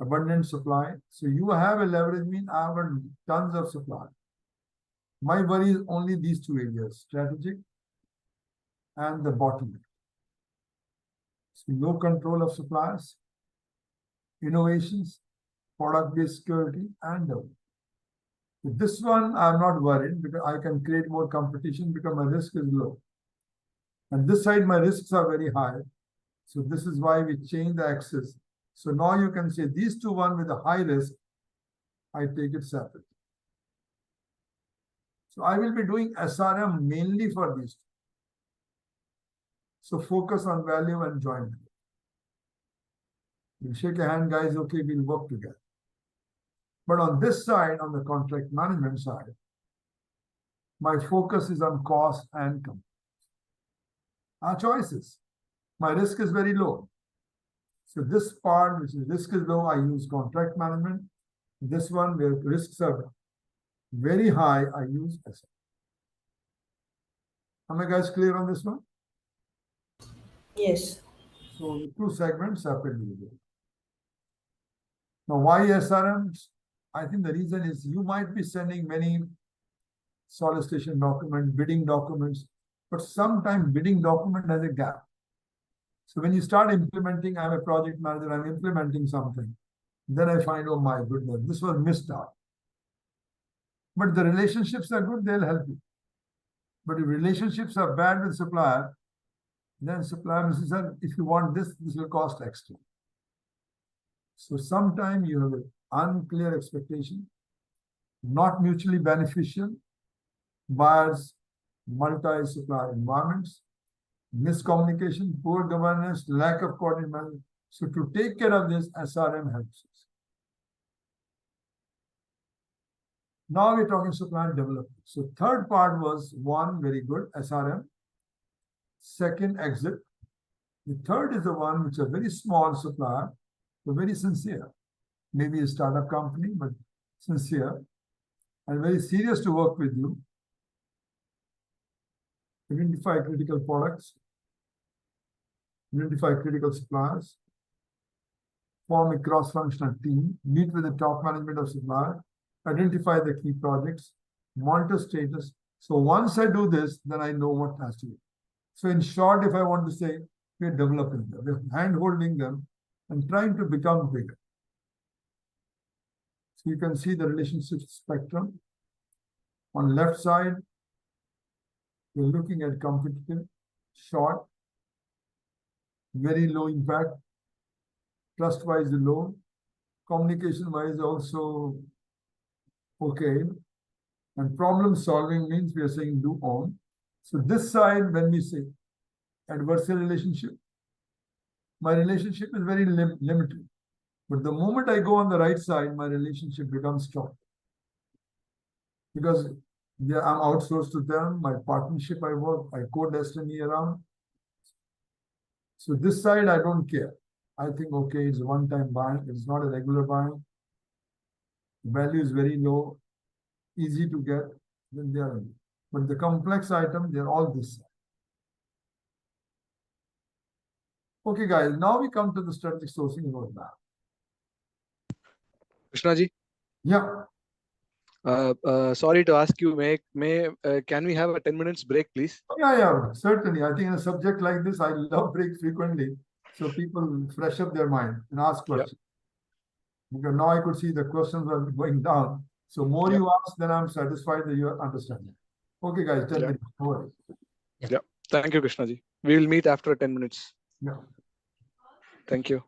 abundant supply. So you have a leverage mean I have tons of supply. My worry is only these 2 areas, strategic and the bottom. So no control of suppliers, innovations, product-based security, and development. This one I'm not worried because I can create more competition because my risk is low. And this side, my risks are very high. So this is why we change the axis. So now you can say these 2 one with a high risk, I take it separate. So I will be doing SRM mainly for these 2. So focus on value and join. We'll shake a hand, guys, okay, we'll work together. But on this side, on the contract management side, my focus is on cost and company. Our choices. My risk is very low. So this part, which is risk is low, I use contract management. This one, where risks are very high, I use SRM. Am I guys clear on this one? Yes. So the 2 segments separately. Now, why SRMs? I think the reason is you might be sending many solicitation documents, bidding documents, but sometimes bidding document has a gap. So when you start implementing, I'm a project manager, I'm implementing something. Then I find, oh my goodness, this was missed out. But the relationships are good, they'll help you. But if relationships are bad with supplier, then supplier says, if you want this, this will cost extra. So sometimes you have an unclear expectation, not mutually beneficial, buyers, multi-supplier environments, miscommunication, poor governance, lack of coordination. So to take care of this, SRM helps us. Now we're talking supplier development. So 3rd part was 1, very good, SRM. 2nd, exit. The 3rd is the one which is a very small supplier, but very sincere. Maybe a startup company, but sincere and very serious to work with you. Identify critical products, identify critical suppliers, form a cross-functional team, meet with the top management of supplier, identify the key projects, monitor status. So once I do this, then I know what has to be. So in short, if I want to say, we're developing them, we're hand-holding them and trying to become bigger. So you can see the relationship spectrum. On left side, we're looking at competitive, short, very low impact. Trust-wise low. Communication-wise also okay. And problem solving means we are saying do on. So this side, when we say adversarial relationship, my relationship is very limited. But the moment I go on the right side, my relationship becomes strong. Because I'm outsourced to them, my partnership I work, I co-destiny around. So this side, I don't care. I think, okay, it's a one-time buying. It's not a regular buying. The value is very low, easy to get, then they are. But the complex item, they're all this side. Okay, guys, now we come to the strategic sourcing roadmap. Krishna ji, Yeah, sorry to ask you, can we have a 10 minutes break, please? yeah, certainly. I think in a subject like this, I love breaks frequently. So people fresh up their mind and ask questions. Because now I could see the questions are going down. So more you ask, then I'm satisfied that you are understanding. Okay, guys, 10 minutes. No worries. Yeah. Thank you, Krishna ji. We will meet after 10 minutes. Yeah. Thank you.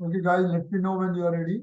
Okay, guys, let me know when you are ready.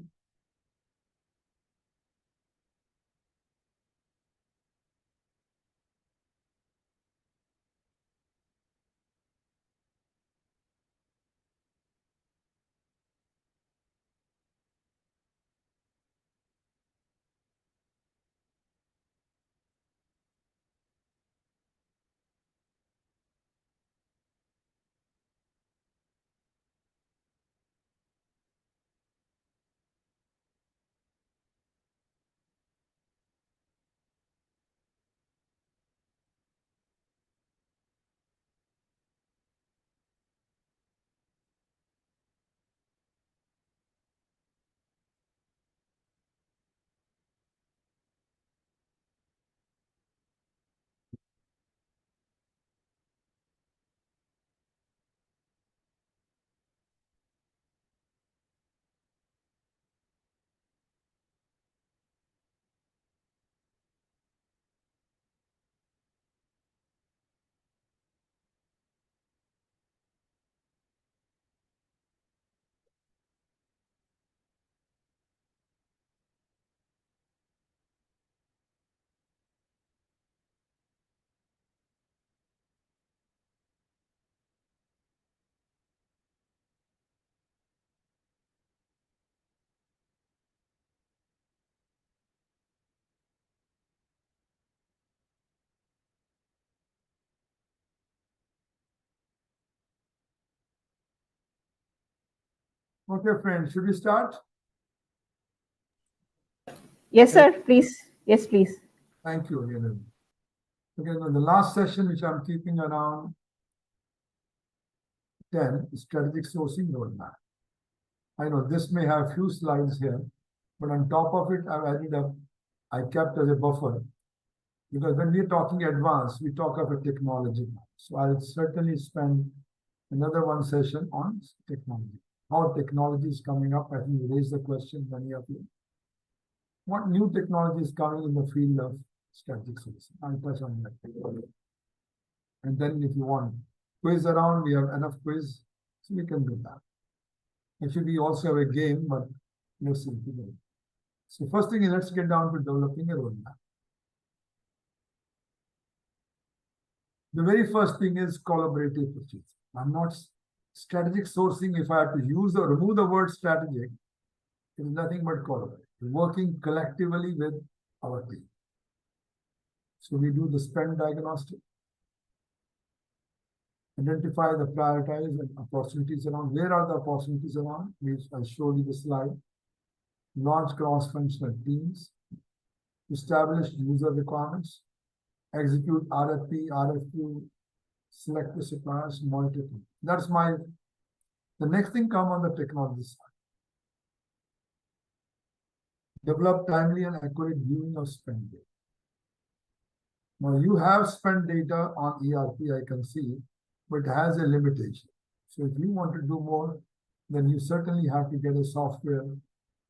Okay, friends, should we start? Yes, sir. Please. Yes, please. Thank you, Helen. Okay, now the last session, which I'm keeping around 10, is strategic sourcing roadmap. I know this may have few slides here, but on top of it, I kept as a buffer, because when we're talking advanced, we talk of a technology. So I'll certainly spend another one session on technology. How technology is coming up. I think you raised the question, many of you. What new technology is coming in the field of strategic sourcing? I'll touch on that. And then if you want quiz around, we have enough quiz, so we can do that. Actually, we also have a game, but let's see. So first thing is, let's get down to developing a roadmap. The very first thing is collaborative purchasing. I'm not strategic sourcing. If I have to use or remove the word strategic, it is nothing but collaborative. Working collectively with our team. So we do the spend diagnostic, identify the priorities and opportunities around. Where are the opportunities around? I showed you the slide. Launch cross-functional teams, establish user requirements, execute RFP, RFQ, select the suppliers, monitor them. That's the next thing come on the technology side. Develop timely and accurate viewing of spend data. Now you have spend data on ERP, I can see, but it has a limitation. So if you want to do more, then you certainly have to get a software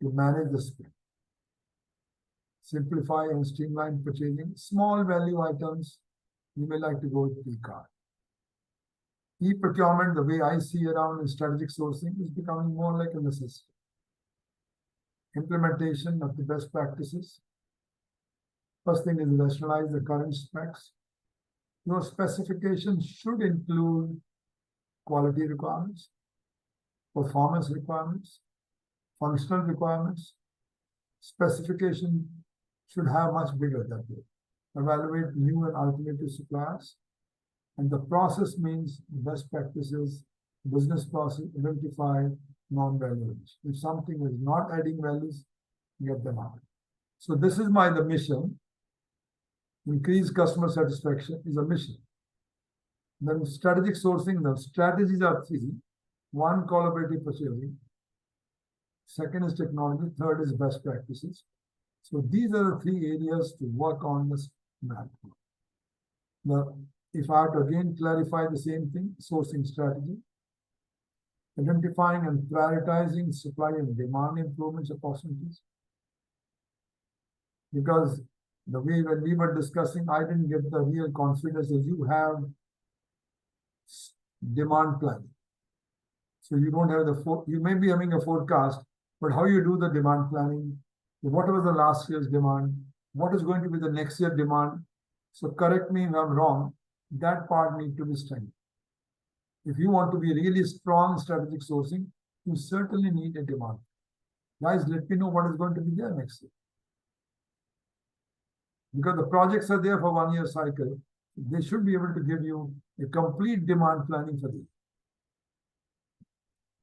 to manage the spend. Simplify and streamline purchasing. Small value items, you may like to go with P-card. E-procurement, the way I see around in strategic sourcing, is becoming more like a necessity. Implementation of the best practices. First thing is rationalize the current specs. Your specifications should include quality requirements, performance requirements, functional requirements. Specification should have much bigger that way. Evaluate new and alternative suppliers. And the process means best practices, business process, identify non-values. If something is not adding values, get them out. So this is the mission. Increase customer satisfaction is a mission. Then strategic sourcing, the strategies are three. One, collaborative purchasing. Second is technology. Third is best practices. So these are the three areas to work on this map. Now, if I have to again clarify the same thing, sourcing strategy, identifying and prioritizing supply and demand improvements opportunities. Because the way when we were discussing, I didn't get the real confidence that you have demand planning. So you don't have you may be having a forecast, but how you do the demand planning, what was the last year's demand, what is going to be the next year demand. So correct me if I'm wrong, that part needs to be strengthened. If you want to be really strong in strategic sourcing, you certainly need a demand. Guys, let me know what is going to be there next year. Because the projects are there for 1 year cycle, they should be able to give you a complete demand planning for this.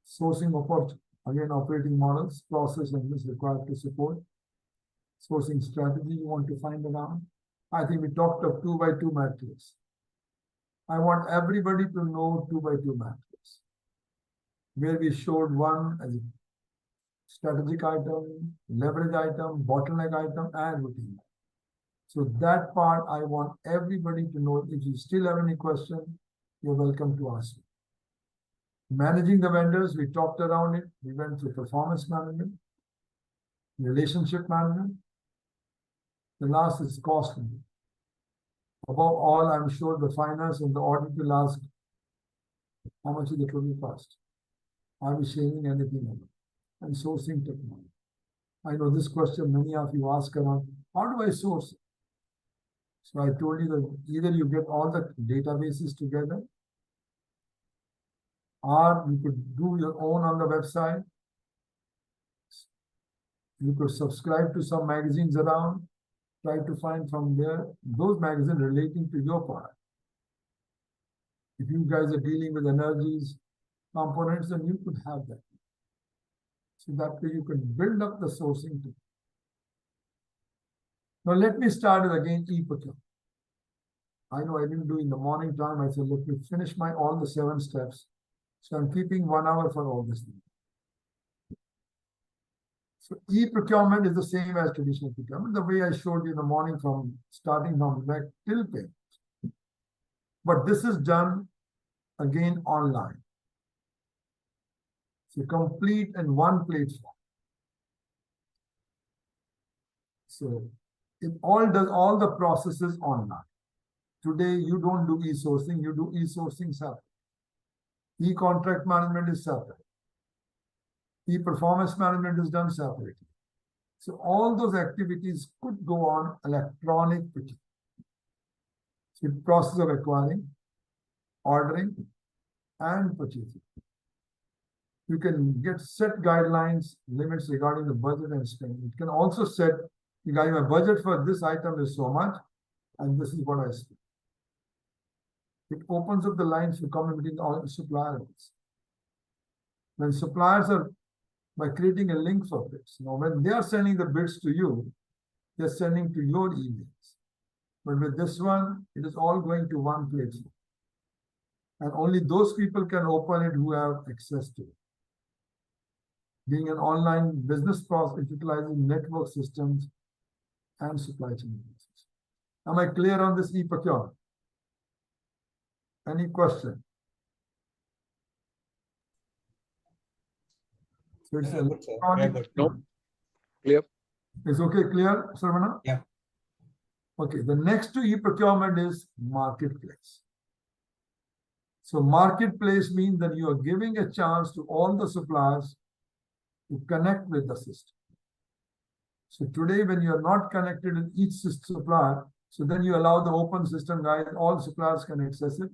Sourcing of, again, operating models, process and is required to support. Sourcing strategy you want to find around. I think we talked of 2x2 matrix. I want everybody to know 2x2 matrix, where we showed one as a strategic item, leverage item, bottleneck item, and routine. So that part I want everybody to know. If you still have any question, you're welcome to ask me. Managing the vendors, we talked around it. We went through performance management, relationship management. The last is cost management. Above all, I'm sure the finance and the audit will ask, how much is the total cost? Are we sharing anything else? And sourcing technology. I know this question many of you ask around, how do I source? So I told you that either you get all the databases together, or you could do your own on the website. You could subscribe to some magazines around, try to find from there those magazines relating to your part. If you guys are dealing with energies, components, then you could have that. So that way you can build up the sourcing too. Now let me start with again e-procurement. I know I didn't do in the morning time. I said, let me finish all the 7 steps. So I'm keeping 1 hour for all this thing. So e-procurement is the same as traditional procurement, the way I showed you in the morning starting from back till pay. But this is done again online. So complete in one platform. So it all does all the processes online. Today you don't do e-sourcing, you do e-sourcing separate. E-contract management is separate. E-performance management is done separately. So all those activities could go on electronic procurement. So the process of acquiring, ordering, and purchasing. You can get set guidelines, limits regarding the budget and spending. You can also set, you got my budget for this item is so much, and this is what I spend. It opens up the lines to come between all suppliers. When suppliers are by creating a link for bids. Now, when they are sending the bids to you, they're sending to your emails. But with this one, it is all going to one platform. And only those people can open it who have access to it. Being an online business process, utilizing network systems and supply chain processes. Am I clear on this e-procurement? Any question? So it's electronic. No. Clear. Is okay, clear, Sarvana? Yeah. Okay, the next to e-procurement is marketplace. So marketplace means that you are giving a chance to all the suppliers to connect with the system. So today, when you are not connected with each supplier, so then you allow the open system guys, all suppliers can access it.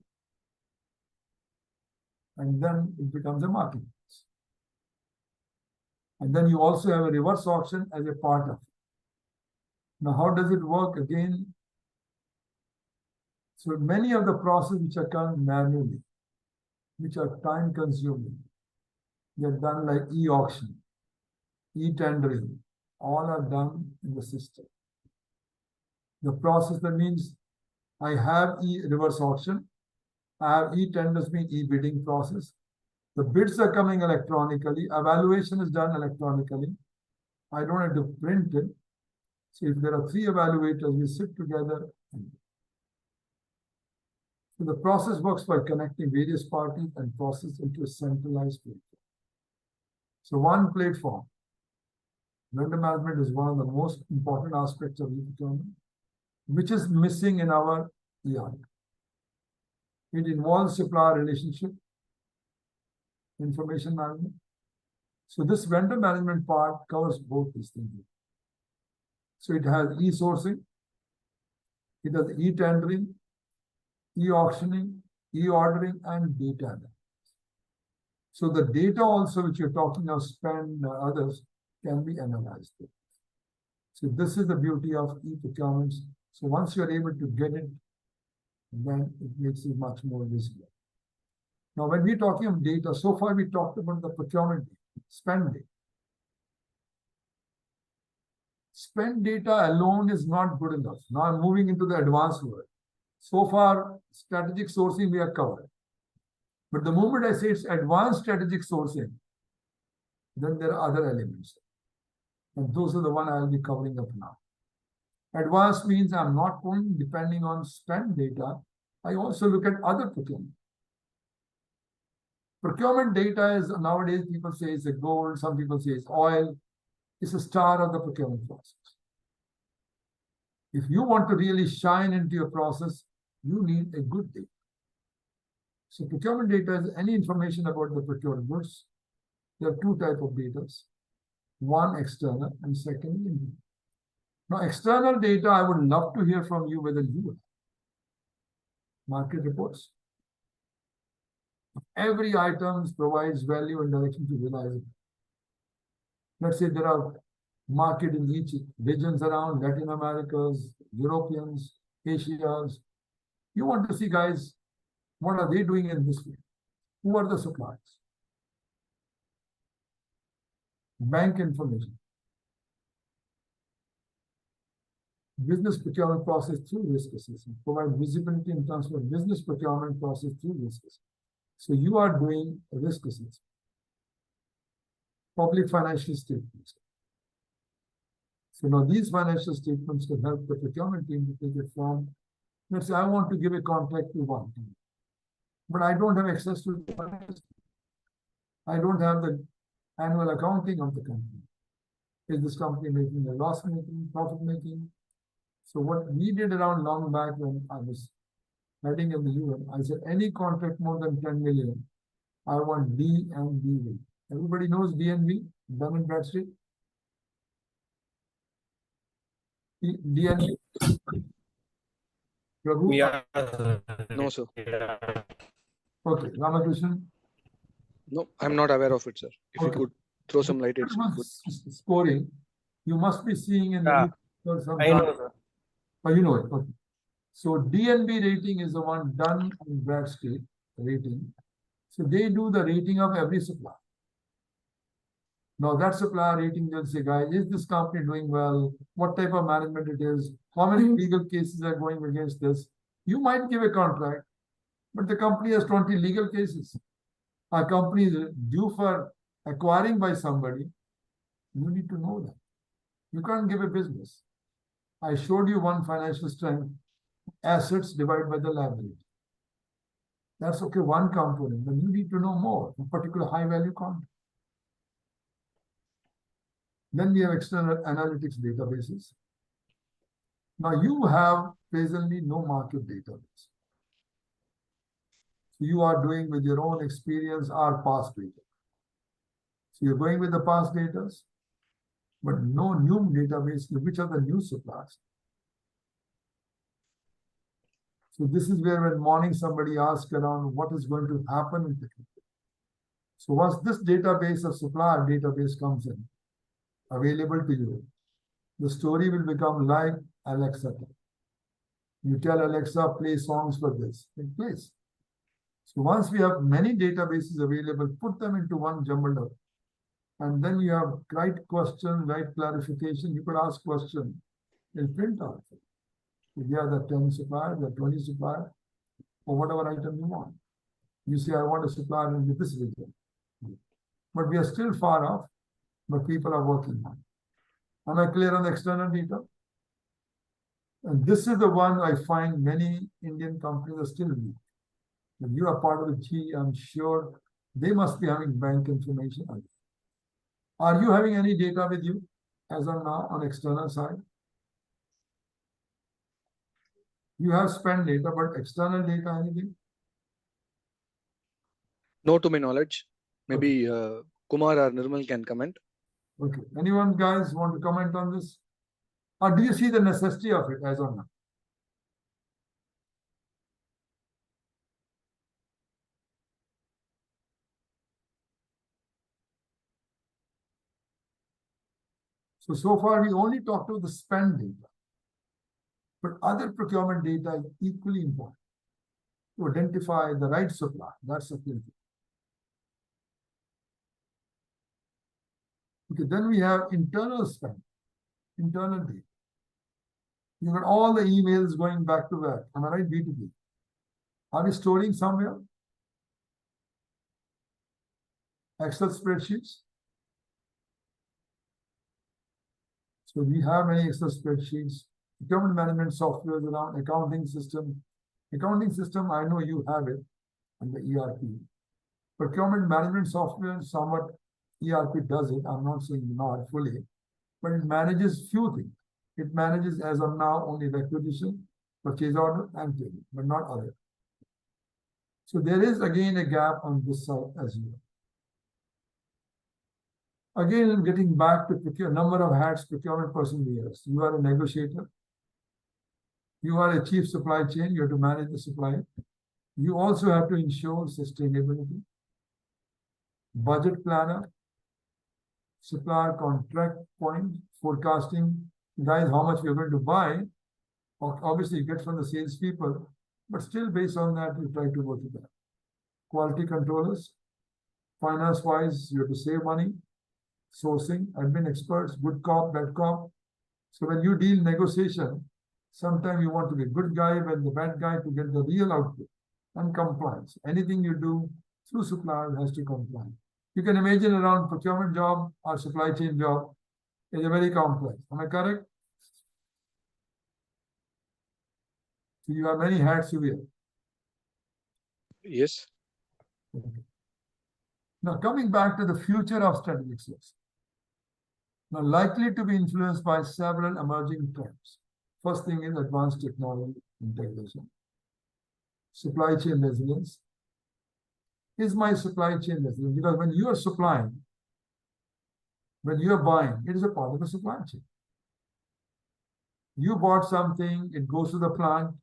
And then it becomes a marketplace. And then you also have a reverse auction as a part of it. Now, how does it work again? So many of the processes which are done manually, which are time consuming, they're done like e-auction, e-tendering, all are done in the system. The process that means I have e-reverse auction, I have e-tenders mean e-bidding process. The bids are coming electronically, evaluation is done electronically. I don't have to print it. So if there are 3 evaluators, we sit together. So the process works by connecting various parties and process into a centralized platform. So one platform. Vendor management is one of the most important aspects of e-procurement, which is missing in our ERP. It involves supplier relationship. information management. So this vendor management part covers both these things. So it has e-sourcing, it has e-tendering, e-auctioning, e-ordering, and data analysis. So the data also which you're talking of spend others can be analyzed. So this is the beauty of e-procurements. So once you're able to get it, then it makes it much more visible. Now, when we're talking of data, so far we talked about the procurement spend data. Spend data alone is not good enough. Now I'm moving into the advanced world. So far, strategic sourcing we have covered. But the moment I say it's advanced strategic sourcing, then there are other elements. And those are the one I'll be covering up now. Advanced means I'm not only depending on spend data, I also look at other procurement. Procurement data is nowadays people say it's a gold, some people say it's oil. It's a star of the procurement process. If you want to really shine into your process, you need a good data. So procurement data is any information about the procured goods. There are two types of data. One external and second internal. Now external data, I would love to hear from you whether you have market reports. Every item provides value and direction to realize it. Let's say there are market in each regions around Latin Americas, Europeans, Asias. You want to see, guys, what are they doing in this field? Who are the suppliers? Bank information. Business procurement process through risk assessment. Provide visibility in terms of business procurement process through risk assessment. So you are doing a risk assessment. Public financial statements. So now these financial statements can help the procurement team to take it from, let's say I want to give a contract to one team, but I don't have access to the financial. I don't have the annual accounting of the company. Is this company making a loss making, profit making? So what we did around long back when I was heading in the UN, I said any contract more than 10 million, I want D and B rate. Everybody knows D and B, Dun and Bradstreet. D and B. Prabhu? Yeah. No, sir. Okay, Ramakrishnan. No, I'm not aware of it, sir. If you Okay. could throw some light, it's good. Scoring, you must be seeing in Yeah, the some I know, sir. Oh, you know it. Okay. So DNB rating is the one Dun and Bradstreet rating. So they do the rating of every supplier. Now that supplier rating, they'll say, guys, is this company doing well? What type of management it is? How many legal cases are going against this? You might give a contract, but the company has 20 legal cases. A company is due for acquiring by somebody. You need to know that. You can't give a business. I showed you one financial strength, assets divided by the liability. That's okay, one component, but you need to know more, a particular high value contract. Then we have external analytics databases. Now you have presently no market database. So you are doing with your own experience or past data. So you're going with the past data, but no new database, which are the new suppliers. So this is where when morning somebody asks around what is going to happen with the company. So once this database of supplier database comes in, available to you, the story will become like Alexa. You tell Alexa, play songs for this, it plays. So once we have many databases available, put them into one jumbled up. And then you have right question, right clarification. You could ask question, it'll print out. If you have the 10 suppliers, the 20 suppliers, or whatever item you want. You say, I want a supplier in this region. But we are still far off, but people are working on it. Am I clear on the external data? And this is the one I find many Indian companies are still weak. If you are part of the G, I'm sure they must be having bank information. Are you having any data with you as of now on external side? You have spend data, but external data, anything? No, to my knowledge. Maybe Kumar or Nirmal can comment. Okay. Anyone guys want to comment on this? Or do you see the necessity of it as of now? So far we only talked to the spend data. But other procurement data is equally important to identify the right supply. That's the thing. Okay, then we have internal spend, internal data. You got all the emails going back to back. Am I right? B2B. Are we storing somewhere? Excel spreadsheets. So we have many Excel spreadsheets, procurement management software around accounting system. Accounting system, I know you have it on the ERP. Procurement management software, somewhat ERP does it. I'm not saying not fully, but it manages few things. It manages as of now only requisition, purchase order, and payment, but not other. So there is again a gap on this side as well. Again, getting back to number of hats procurement person wears. You are a negotiator. You are a chief supply chain. You have to manage the supply. You also have to ensure sustainability. Budget planner. Supplier contract point. Forecasting. Guys, how much we are going to buy. Obviously, you get from the salespeople. But still, based on that, you try to work with that. Quality controllers. Finance-wise, you have to save money. Sourcing, admin experts, good cop, bad cop. So when you deal negotiation, sometimes you want to be a good guy when the bad guy to get the real output and compliance. Anything you do through supplier has to comply. You can imagine around procurement job or supply chain job is a very complex. Am I correct? So you have many hats to wear. Yes. Okay. Now coming back to the future of strategic sourcing. Now, likely to be influenced by several emerging trends. First thing is advanced technology integration. Supply chain resilience. Is my supply chain resilient? Because when you are supplying, when you are buying, it is a part of the supply chain. You bought something, it goes to the plant,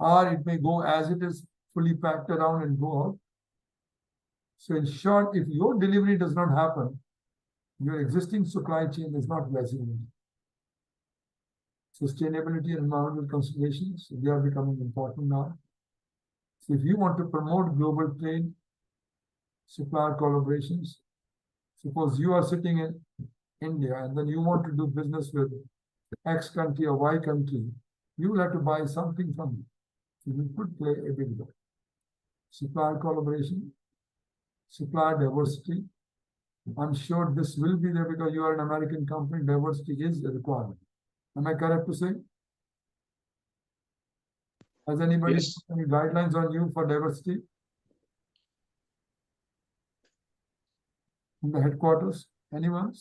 or it may go as it is fully packed around and go out. So in short, if your delivery does not happen, your existing supply chain is not resilient. Sustainability and environmental considerations, they are becoming important now. So if you want to promote global trade, supplier collaborations, suppose you are sitting in India and then you want to do business with X country or Y country, you will have to buy something from you. So you could play a big role. Supplier collaboration, supplier diversity. I'm sure this will be there because you are an American company. Diversity is a requirement. Am I correct to say? Has anybody Yes. put any guidelines on you for diversity? In the headquarters? Anyone?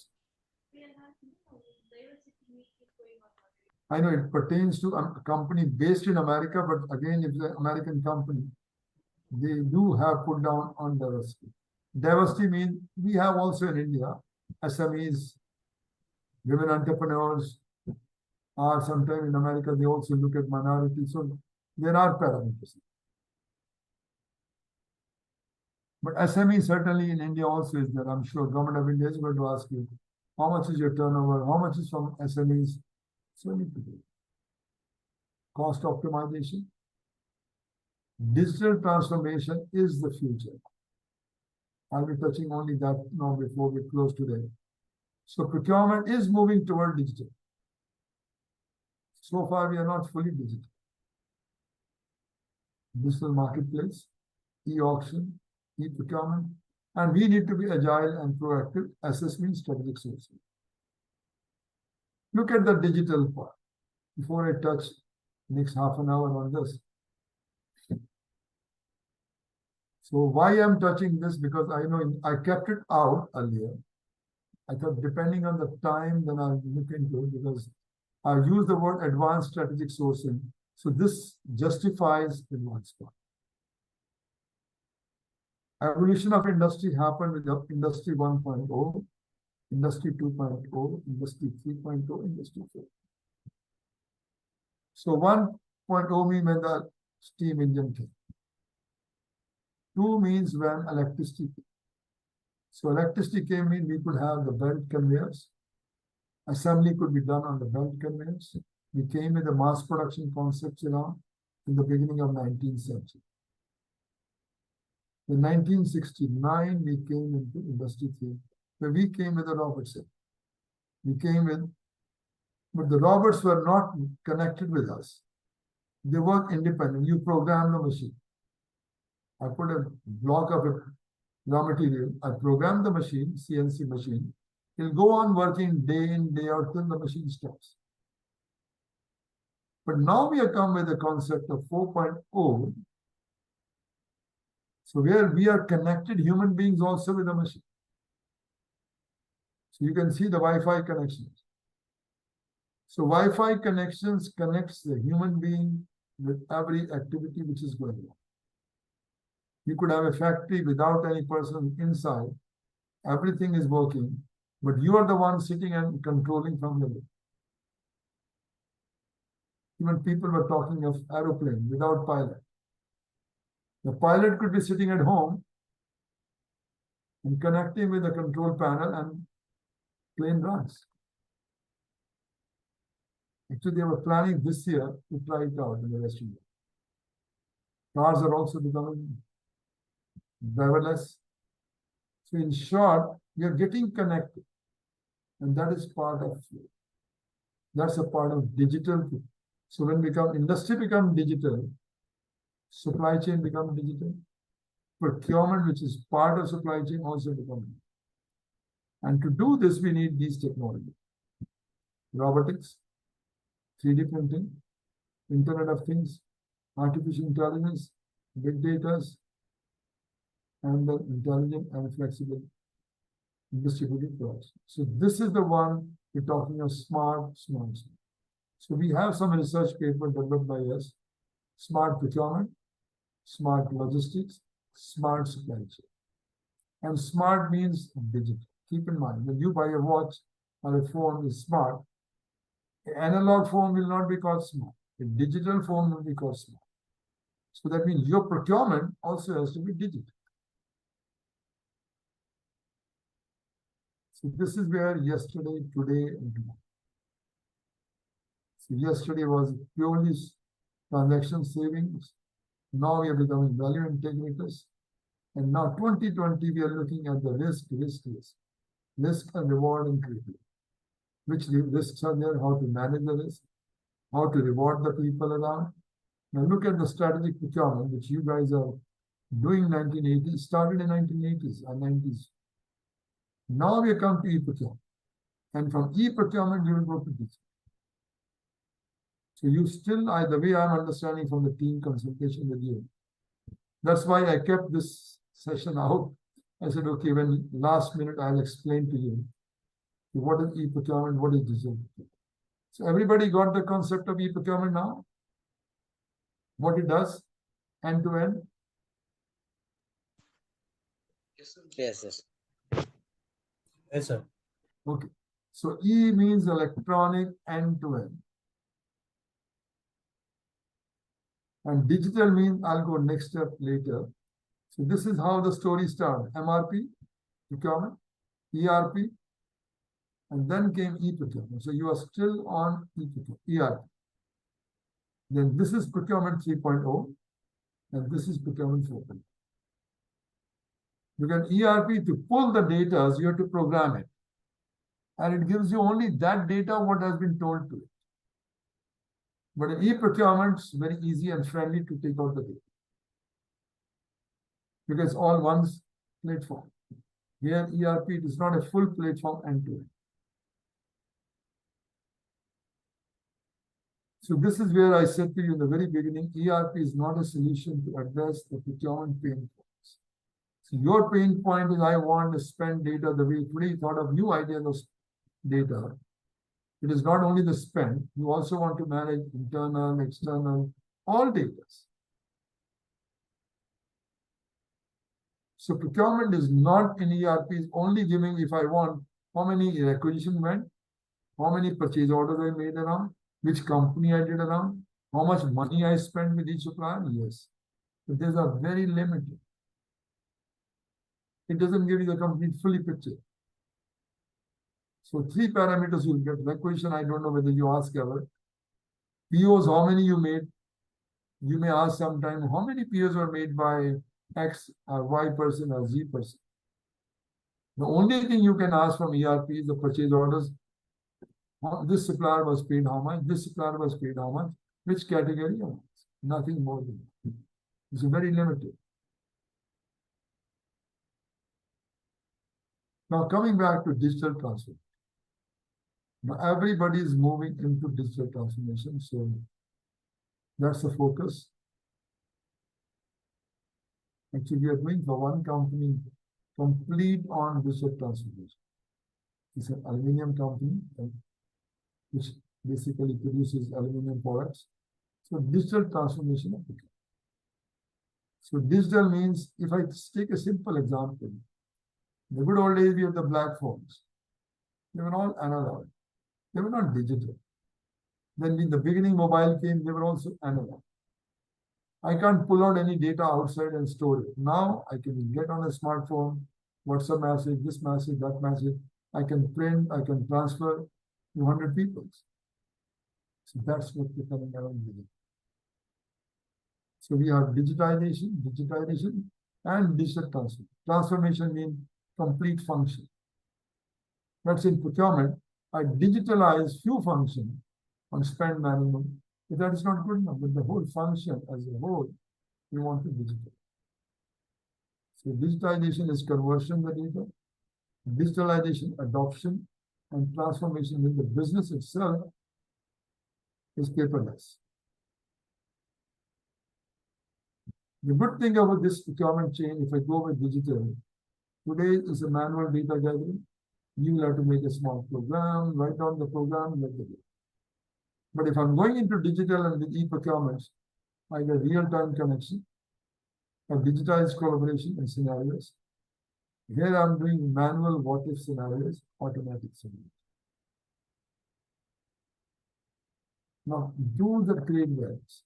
I know it pertains to a company based in America, but again, if it's an American company, they do have put down on diversity. Diversity means we have also in India SMEs, women entrepreneurs, or sometimes in America they also look at minorities. So there are parameters. But SME certainly in India also is there. I'm sure Government of India is going to ask you, how much is your turnover? How much is from SMEs? So need to do. Cost optimization. Digital transformation is the future. I'll be touching only that now before we close today. So procurement is moving toward digital. So far, we are not fully digital. Digital marketplace, e-auction, e-procurement, and we need to be agile and proactive, assessment, strategic sourcing. Look at the digital part. Before I touch next half an hour on this. So why I'm touching this? Because I know I kept it out earlier. I thought depending on the time, then I'll look into it because I use the word advanced strategic sourcing. So this justifies advanced part. Evolution of industry happened with the Industry 1.0, Industry 2.0, Industry 3.0, Industry 4. So 1.0 means when the steam engine came. 2 means when electricity came. So electricity came in, we could have the belt conveyors. Assembly could be done on the belt conveyors. We came with the mass production concepts around in the beginning of 19th century. In 1969, we came into Industry 3, where we came with the robots. We came with, but the robots were not connected with us. They work independent. You program the machine. I put a block of raw material. I program the machine, CNC machine. It'll go on working day in, day out till the machine stops. But now we have come with the concept of 4.0. So where we are connected human beings also with the machine. So you can see the Wi-Fi connections. So Wi-Fi connections connects the human being with every activity which is going on. You could have a factory without any person inside. Everything is working, but you are the one sitting and controlling from the way. Even people were talking of aeroplane without pilot. The pilot could be sitting at home and connecting with the control panel and plane runs. Actually, they were planning this year to try it out in the rest of the year. Cars are also becoming driverless. So in short, we are getting connected. And that is part of, that's a part of digital. So when industry becomes digital, supply chain becomes digital. Procurement, which is part of supply chain, also becomes digital. And to do this, we need these technologies. Robotics, 3D printing, Internet of Things, artificial intelligence, big data, and the intelligent and flexible distributed products. So this is the one we're talking of smart. So we have some research paper developed by us, smart procurement, smart logistics, smart supply chain. And smart means digital. Keep in mind, when you buy a watch or a phone is smart, an analog phone will not be called smart. A digital phone will be called smart. So that means your procurement also has to be digital. So this is where yesterday, today, and tomorrow. So yesterday was purely transaction savings. Now we are becoming value integrators. And now 2020, we are looking at the risk and reward and creativity. Which risks are there, how to manage the risk, how to reward the people around. Now look at the strategic procurement, which you guys are doing 1980s, started in 1980s or 90s. Now we come to e-procurement. And from e-procurement, you will go to digital. So you still, the way I'm understanding from the team consultation with you, that's why I kept this session out. I said, okay, when last minute, I'll explain to you what is e-procurement, what is digital. So everybody got the concept of e-procurement now? What it does, end to end? Yes, sir. Yes, sir. Okay. So E means electronic end to end. And digital means, I'll go next step later. So this is how the story started. MRP, procurement, ERP, and then came e-procurement. So you are still on ERP. Then this is procurement 3.0, and this is procurement 4.0. Because ERP, to pull the data, you have to program it. And it gives you only that data, what has been told to it. But in e-procurement, it's very easy and friendly to take out the data. Because all one's platform. Here, ERP, it is not a full platform end-to-end. So this is where I said to you in the very beginning, ERP is not a solution to address the procurement pain points. So your pain point is, I want to spend data the way today you thought of new ideas of data. It is not only the spend, you also want to manage internal, external, all data. So procurement is not in ERP, is only giving if I want how many acquisition went, how many purchase orders I made around, which company I did around, how much money I spent with each supplier. Yes. But these are very limited. It doesn't give you the complete fully picture. So 3 parameters you'll get. Requisition, I don't know whether you ask ever. POs, how many you made? You may ask sometime, how many POs were made by X or Y person or Z person? The only thing you can ask from ERP is the purchase orders. This supplier was paid how much? This supplier was paid how much? Which category? Nothing more than that. It's very limited. Now coming back to digital transformation. Now everybody is moving into digital transformation, so that's the focus. Actually, we are doing for one company complete on digital transformation. It's an aluminum company which basically produces aluminum products. So digital transformation of the company. So digital means, if I take a simple example, in the good old days we had the black phones. They were all analog. They were not digital. Then in the beginning mobile came, they were also analog. I can't pull out any data outside and store it. Now I can get on a smartphone, WhatsApp message, this message, that message. I can print, I can transfer 200 people. So that's what we're coming around with. So we have digitization, and digital transformation. Transformation means complete function. That's in procurement. I digitalize few functions on spend management. But that is not good enough. But the whole function as a whole, we want to digitalize. So digitization is conversion of the data, digitalization, adoption, and transformation in the business itself is paperless. The good thing about this procurement chain, if I go with digital, today is a manual data gathering. You will have to make a small program, write down the program, get the data. But if I'm going into digital and with e-procurements, I get real-time connection, a digitized collaboration and scenarios. Here I'm doing manual what-if scenarios, automatic scenarios. Now, do the create values.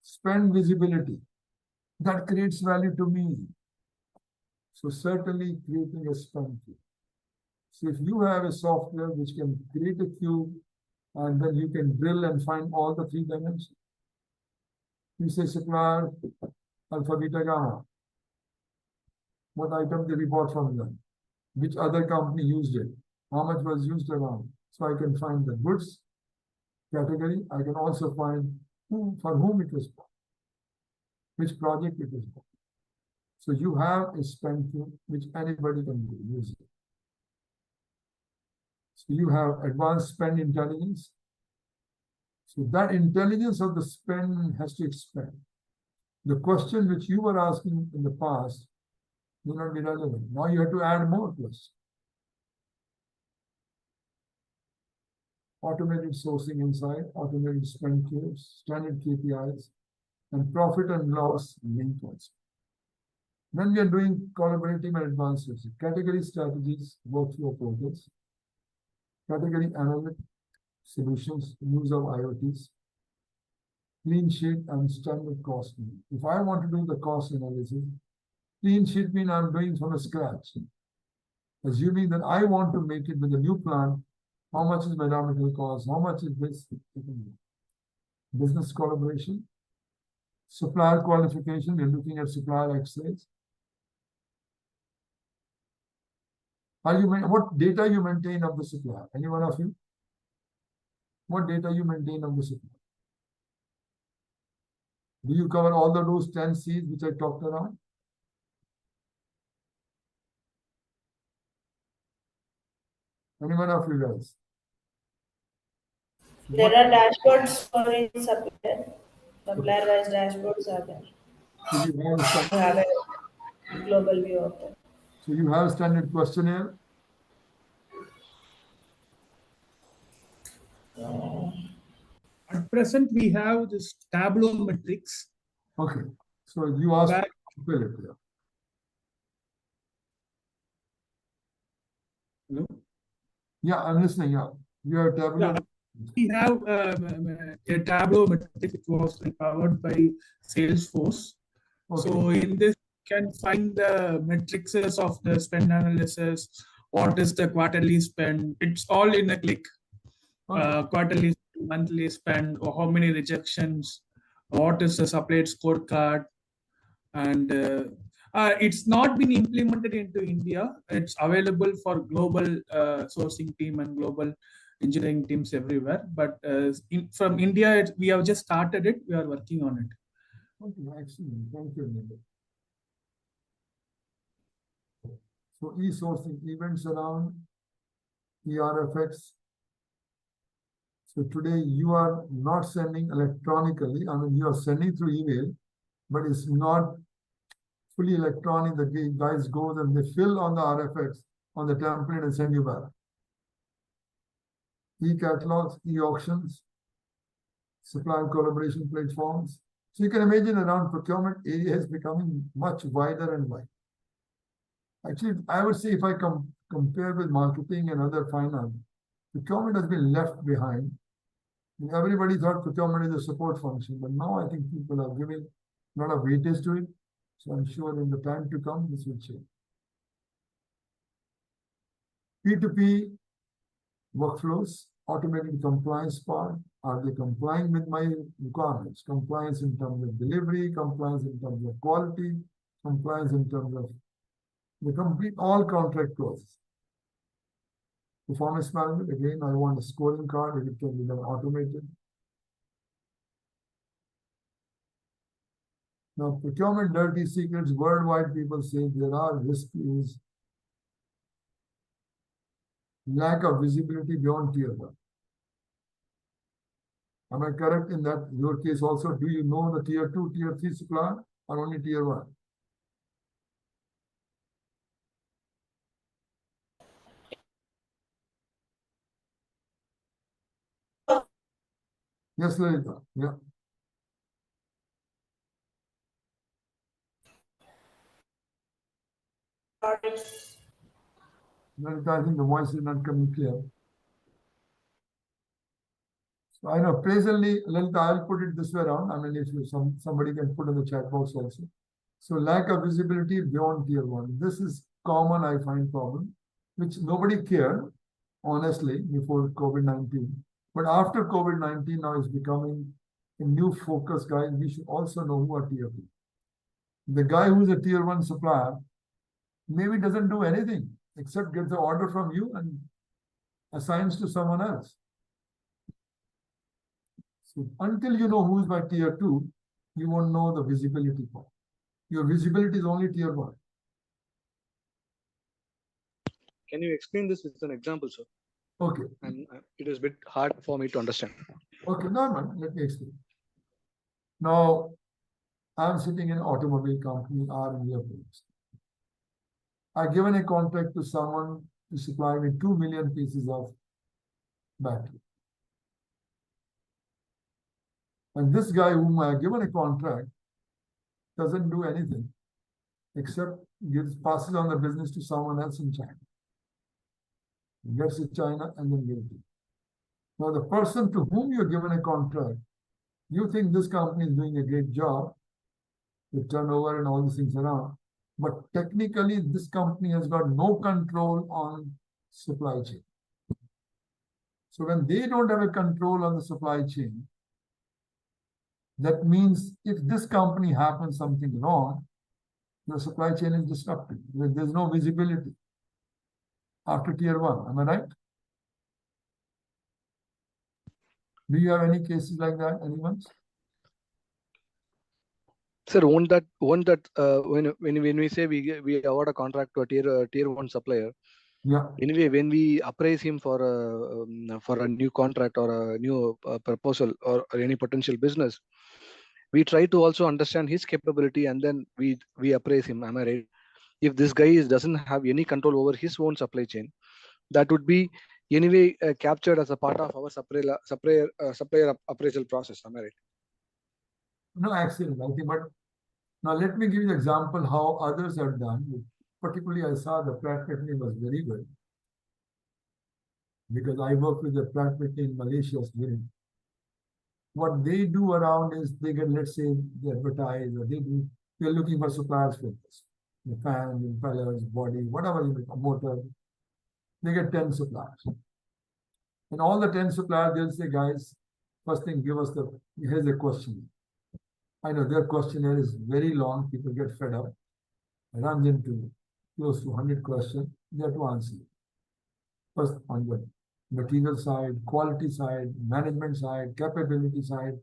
Spend visibility. That creates value to me. So certainly creating a spend queue. So if you have a software which can create a queue and then you can drill and find all the 3 dimensions. You say supplier, alpha, beta, gamma. What item they report from them? Which other company used it? How much was used around? So I can find the goods category. I can also find for whom it was bought, which project it was bought. So you have a spend queue which anybody can use it. So you have advanced spend intelligence. So that intelligence of the spend has to expand. The question which you were asking in the past may not be relevant. Now you have to add more questions. Automated sourcing inside, automated spend queues, standard KPIs, and profit and loss linked also. Then we are doing collaborative and advanced sourcing, category strategies, workflow portals, category analytic solutions, use of IoTs, clean sheet and standard costing. If I want to do the cost analysis, clean sheet means I'm doing from scratch. Assuming that I want to make it with a new plant, how much is my raw material cost? How much is this? Business collaboration, supplier qualification. We're looking at supplier access. What data you maintain of the supplier? Any one of you? What data you maintain of the supplier? Do you cover all those 10 C's which I talked around? Any one of you guys? There are dashboards for each supplier. Supplier-wise dashboards are there. So you have To have a global view of that. So you have a standard questionnaire. At present, we have this Tableau metrics. Okay. So you asked Back- to fill it. Yeah. Hello? Yeah, I'm listening. Yeah, you have tabular. Yeah. We have a Tableau metric which was powered by Salesforce. Okay. So in this, you can find the metrics of the spend analysis. What is the quarterly spend? It's all in a click. Okay. Quarterly, monthly spend, or how many rejections? What is the supplier scorecard? And it's not been implemented into India. It's available for global sourcing team and global engineering teams everywhere. But from India, we have just started it. We are working on it. Okay, excellent. Thank you, Nikhil. So e-sourcing events around ERFX. So today you are not sending electronically. I mean, you are sending through email, but it's not fully electronic. The guys go and they fill on the RFX on the template and send you back. E-catalogs, e-auctions, supplier collaboration platforms. So you can imagine around procurement area is becoming much wider and wider. Actually, I would say if I compare with marketing and other finance, procurement has been left behind. Everybody thought procurement is a support function, but now I think people are giving a lot of weightage to it. So I'm sure in the time to come, this will change. P2P workflows, automated compliance part. Are they complying with my requirements? Compliance in terms of delivery, compliance in terms of quality, compliance in terms of the complete all contract clauses. Performance management, again, I want a scoring card if it can be done automated. Now, procurement dirty secrets, worldwide people say there are risks, lack of visibility beyond tier 1. Am I correct in that? Your case also, do you know the tier 2, tier 3 supplier or only tier 1? Yes, Lalita. Yeah. Lalita, I think the voice is not coming clear. So I know presently, Lalita, I'll put it this way around. I mean, if you somebody can put in the chat box also. So lack of visibility beyond tier 1. This is common, I find problem, which nobody cared, honestly, before COVID-19. But after COVID-19 now is becoming a new focus, guys. We should also know who are tier 2. The guy who's a tier 1 supplier maybe doesn't do anything except get the order from you and assigns to someone else. So until you know who is my tier 2, you won't know the visibility part. Your visibility is only tier 1. Can you explain this with an example, sir? Okay. And it is a bit hard for me to understand. Okay, no, man, let me explain. Now, I'm sitting in an automobile company, R&D. I've given a contract to someone to supply me 2 million pieces of battery. And this guy whom I have given a contract doesn't do anything except passes on the business to someone else in China. Gets to China and then gives it. Now, the person to whom you're given a contract, you think this company is doing a great job with turnover and all these things around. But technically, this company has got no control on supply chain. So when they don't have a control on the supply chain, that means if this company happens something wrong, the supply chain is disrupted. There's no visibility after tier 1. Am I right? Do you have any cases like that, anyone? Sir, won't that when we say we award a contract to a tier 1 supplier, yeah. Anyway, when we appraise him for a new contract or a new proposal or any potential business, we try to also understand his capability and then we appraise him. Am I right? If this guy doesn't have any control over his own supply chain, that would be anyway captured as a part of our supplier appraisal process. Am I right? No, actually, I think, but Now, let me give you an example how others have done. Particularly, I saw the Pratt Whitney was very good because I work with the Pratt Whitney in Malaysia. What they do around is they get, let's say, they advertise or they're looking for suppliers for this. The fan, impellers, body, whatever you make, a motor. They get 10 suppliers. And all the 10 suppliers, they'll say, guys, first thing, here's a question. I know their questionnaire is very long. People get fed up. It runs into close to 100 questions. They have to answer. First, on the material side, quality side, management side, capability side,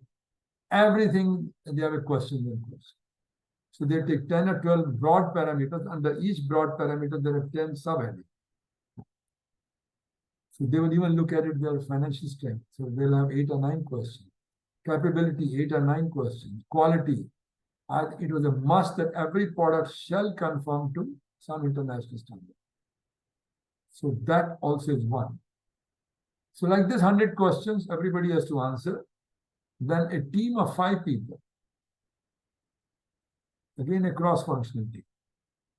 everything, they have a question. So they take 10 or 12 broad parameters. Under each broad parameter, there are 10 sub-headings. So they will even look at it, their financial strength. So they'll have 8 or 9 questions. Capability, 8 or 9 questions. Quality, it was a must that every product shall conform to some international standard. So that also is one. So like this 100 questions, everybody has to answer. Then a team of 5 people, again a cross-functional team.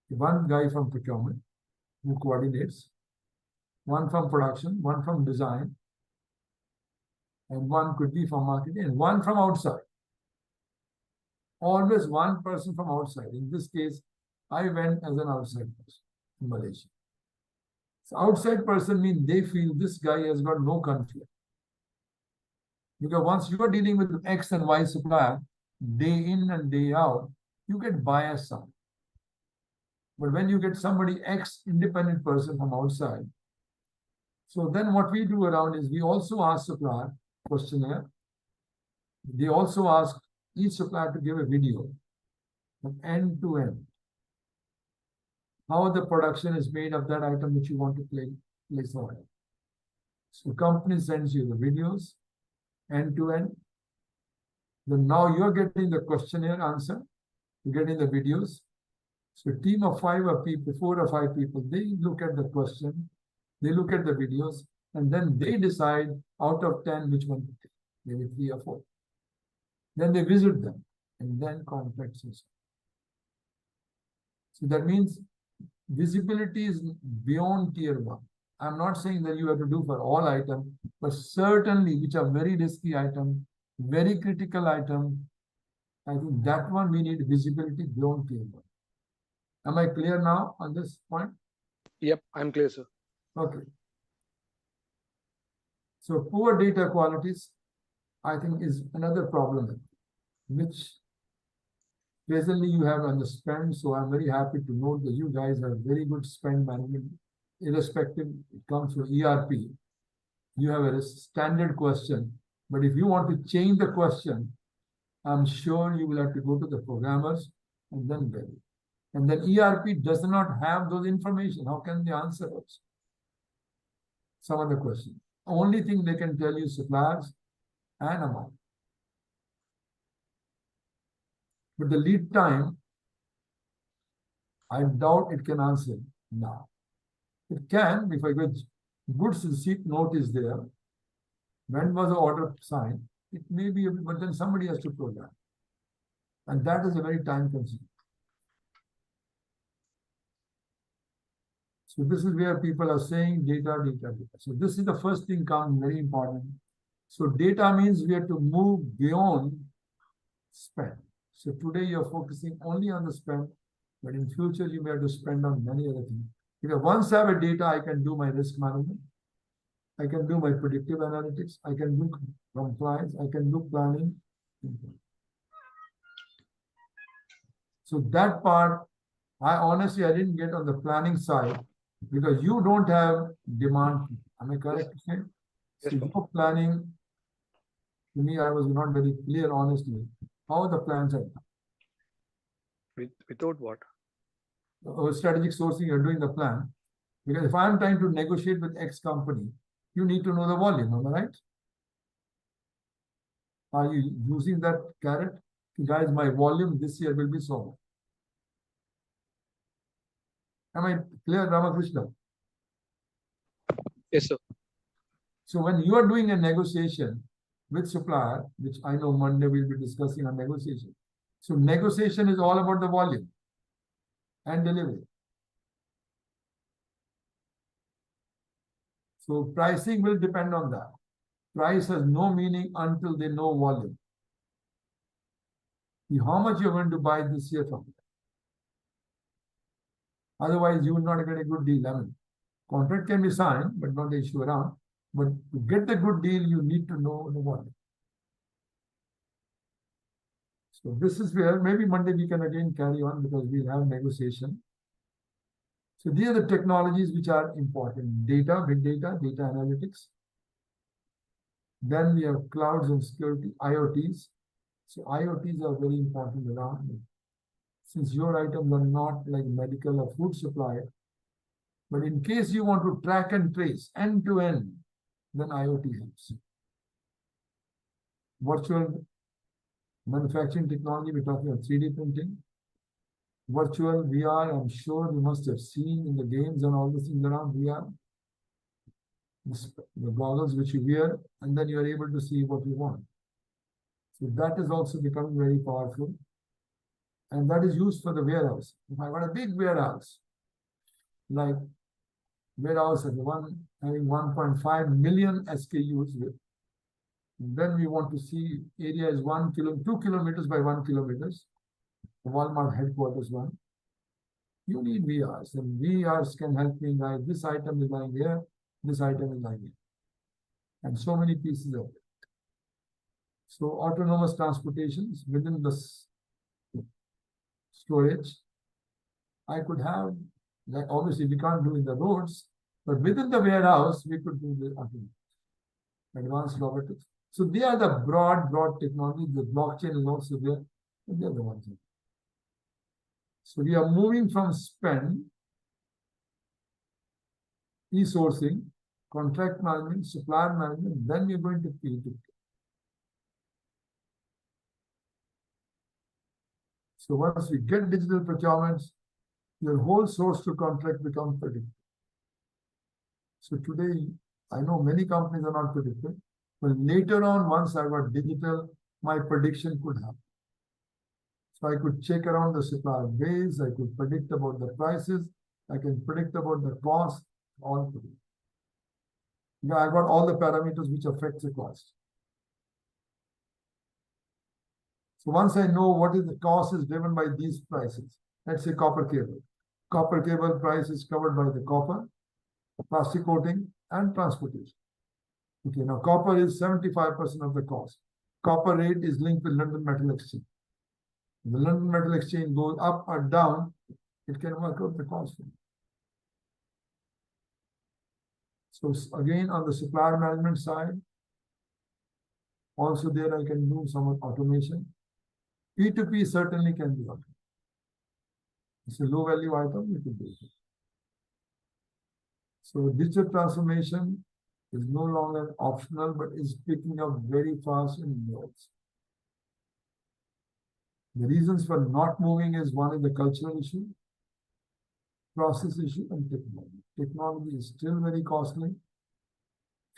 One guy from procurement who coordinates, one from production, one from design, and one could be from marketing, and one from outside. Always one person from outside. In this case, I went as an outside person in Malaysia. So outside person means they feel this guy has got no conflict. Because once you are dealing with X and Y supplier, day in and day out, you get biased some. But when you get somebody X independent person from outside, so then what we do around is we also ask supplier questionnaire. They also ask each supplier to give a video from end to end. How the production is made of that item which you want to place order. So company sends you the videos end to end. Then now you're getting the questionnaire answer, you're getting the videos. So a team of 5 or people, 4 or 5 people, they look at the question, they look at the videos, and then they decide out of 10 which one to take, maybe 3 or 4. Then they visit them and then contact us. So that means visibility is beyond tier 1. I'm not saying that you have to do for all items, but certainly which are very risky items, very critical items, I think that one we need visibility beyond tier 1. Am I clear now on this point? Yep, I'm clear, sir. Okay. So poor data qualities, I think, is another problem, which presently you have on the spend. So I'm very happy to note that you guys have very good spend management, irrespective, it comes from ERP. You have a standard question, but if you want to change the question, I'm sure you will have to go to the programmers and then get it. And then ERP does not have those information. How can they answer those? Some other questions. Only thing they can tell you suppliers and amount. But the lead time, I doubt it can answer now. It can, if I get goods receipt note is there, when was the order signed, it may be, but then somebody has to program. And that is a very time consuming. So this is where people are saying data. So this is the first thing comes very important. So data means we have to move beyond spend. So today you're focusing only on the spend, but in future you may have to spend on many other things. Because once I have a data, I can do my risk management. I can do my predictive analytics. I can do compliance. I can do planning. So that part, I didn't get on the planning side because you don't have demand. Am I correct to say? Yes, So your planning, to me, I was not very clear, honestly. How the plans are done? Without what? Strategic sourcing, you're doing the plan. Because if I'm trying to negotiate with X company, you need to know the volume, am I right? Are you using that carrot? Guys, my volume this year will be so much. Am I clear, Ramakrishna? Yes, sir. So when you are doing a negotiation with supplier, which I know Monday we'll be discussing a negotiation, So negotiation is all about the volume and delivery. So pricing will depend on that. Price has no meaning until they know volume. How much you're going to buy this year from them. Otherwise, you will not get a good deal. I mean, contract can be signed, but not the issue around. But to get the good deal, you need to know the volume. So this is where maybe Monday we can again carry on because we'll have negotiation. So these are the technologies which are important. Data, big data, data analytics. Then we have clouds and security, IoTs. So IoTs are very important around. Since your items are not like medical or food supply, but in case you want to track and trace end to end, then IoT helps. Virtual manufacturing technology, we're talking about 3D printing. Virtual VR, I'm sure you must have seen in the games and all the things around VR. The goggles which you wear, and then you are able to see what you want. So that is also becoming very powerful. And that is used for the warehouse. If I got a big warehouse, like warehouse at one having 1.5 million SKUs with, then we want to see area is 2 kilometers by 1 kilometers. The Walmart headquarters one. You need VRs, and VRs can help me guide this item is lying here, this item is lying here. And so many pieces of it. So autonomous transportations within the storage, I could have, like obviously we can't do in the roads, but within the warehouse, we could do the advanced robotics. So they are the broad technology. The blockchain is also there, and they're the ones. So we are moving from spend, e-sourcing, contract management, supplier management, then we're going to P2P. So once we get digital procurements, your whole source to contract becomes predictive. So today, I know many companies are not predictive, but later on, once I got digital, my prediction could happen. So I could check around the supplier base, I could predict about the prices, I can predict about the cost, all predict. Yeah, I got all the parameters which affect the cost. So once I know what is the cost is driven by these prices, let's say copper cable. Copper cable price is covered by the copper, plastic coating, and transportation. Okay, now copper is 75% of the cost. Copper rate is linked with London Metal Exchange. If the London Metal Exchange goes up or down, it can work out the cost. So again, on the supplier management side, also there I can do some automation. P2P certainly can be automated. It's a low value item, you can do it. So digital transformation is no longer optional, but is picking up very fast in nodes. The reasons for not moving is one is the cultural issue, process issue, and technology. Technology is still very costly.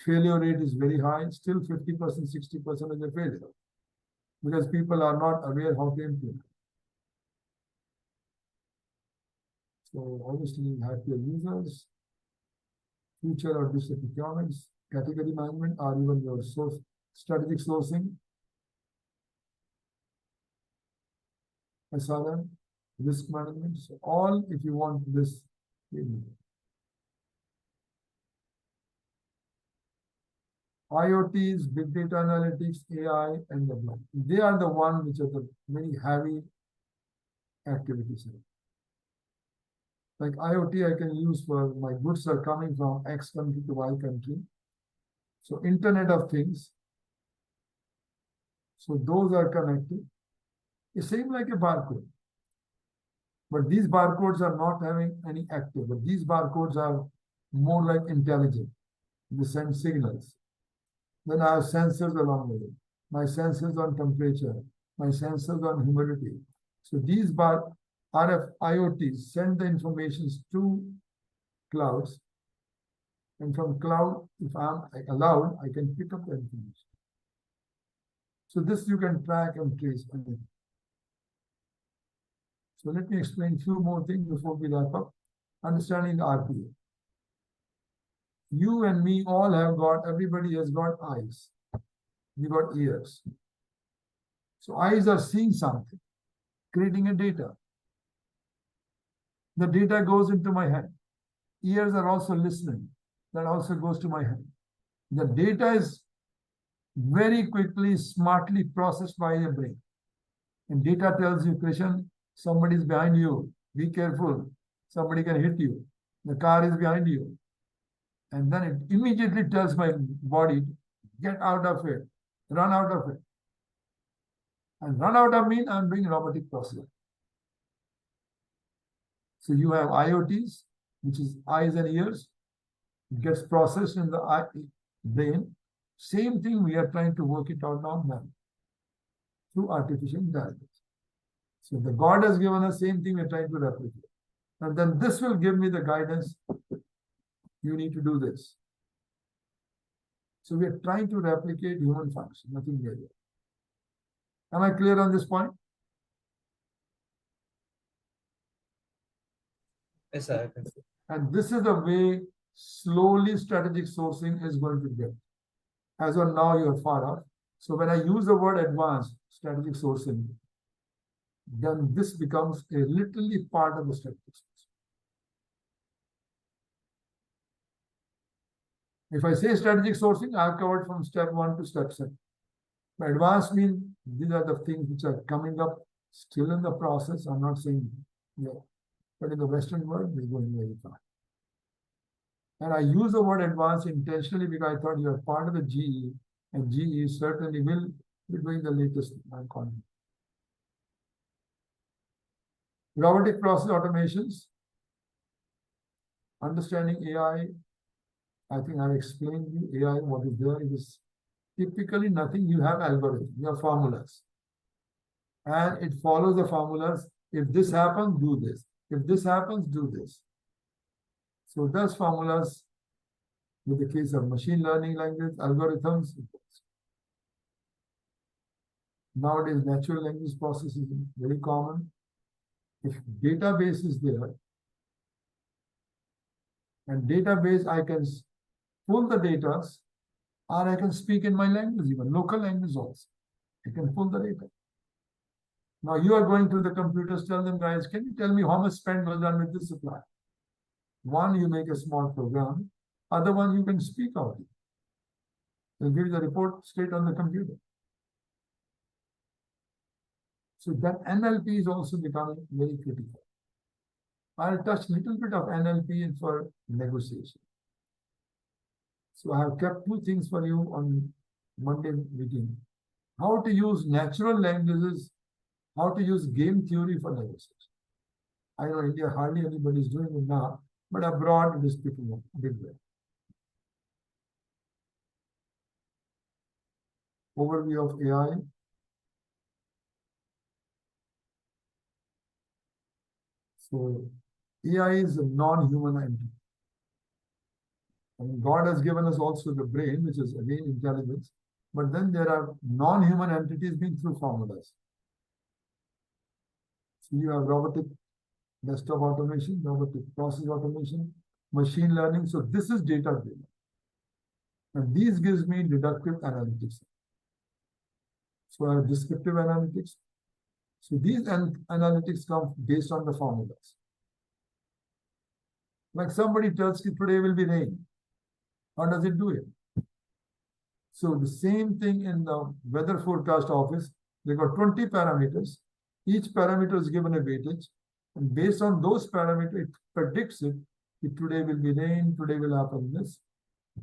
Failure rate is very high, still 50%, 60% is a failure because people are not aware how to implement. So obviously happier users, future of digital procurements, category management, or even your strategic sourcing, SRM, risk management. So all if you want this. IoTs, big data analytics, AI, and the block. They are the ones which are the very heavy activities. Like IoT, I can use for my goods are coming from X country to Y country. So Internet of Things. So those are connected. It's same like a barcode. But these barcodes are not having any active, but these barcodes are more like intelligent. They send signals. Then I have sensors along with it. My sensors on temperature, my sensors on humidity. So these RF IoTs send the information to clouds. And from cloud, if I'm allowed, I can pick up the information. So this you can track and trace. So let me explain a few more things before we wrap up. Understanding the RPA. You and me all have got, everybody has got eyes. We got ears. So eyes are seeing something, creating a data. The data goes into my head. Ears are also listening. That also goes to my head. The data is very quickly, smartly processed by the brain. And data tells you, Krishan, somebody is behind you. Be careful. Somebody can hit you. The car is behind you. And then it immediately tells my body, get out of it, run out of it. And run out of mean I'm doing robotic processing. So you have IoTs, which is eyes and ears. It gets processed in the brain. Same thing, we are trying to work it out now through artificial intelligence. So the God has given us same thing we're trying to replicate. And then this will give me the guidance. You need to do this. So we are trying to replicate human function, nothing more. Am I clear on this point? Yes, sir. And this is the way slowly strategic sourcing is going to get. As of now, you are far off. So when I use the word advanced strategic sourcing, then this becomes a literally part of the strategic sourcing. If I say strategic sourcing, I've covered from step 1 to step 7. But advanced means these are the things which are coming up still in the process. I'm not saying yeah, but in the Western world, we're going very far. And I use the word advanced intentionally because I thought you are part of the GE, and GE certainly will be doing the latest content. Robotic process automations, understanding AI. I think I've explained you AI, what is there. It is typically nothing. You have algorithms, you have formulas. And it follows the formulas. If this happens, do this. If this happens, do this. So those formulas, with the case of machine learning language, algorithms, nowadays natural language processing is very common. If database is there, and database, I can pull the data, or I can speak in my language, even local language also. I can pull the data. Now you are going to the computers, tell them, guys, can you tell me how much spend was done with this supplier? One, you make a small program. Other one, you can speak out. They'll give you the report straight on the computer. So that NLP is also becoming very critical. I'll touch a little bit of NLP for negotiation. So I have kept 2 things for you on Monday meeting. How to use natural languages, how to use game theory for negotiation. I know India, hardly anybody is doing it now, but abroad it is picking up a big way. Overview of AI. So AI is a non-human entity. And God has given us also the brain, which is again intelligence. But then there are non-human entities being through formulas. So you have robotic desktop automation, robotic process automation, machine learning. So this is data driven. And these gives me deductive analytics. So I have descriptive analytics. So these analytics come based on the formulas. Like somebody tells you today will be rain. How does it do it? So the same thing in the weather forecast office, they got 20 parameters. Each parameter is given a weightage. And based on those parameters, it predicts it. If today will be rain, today will happen this.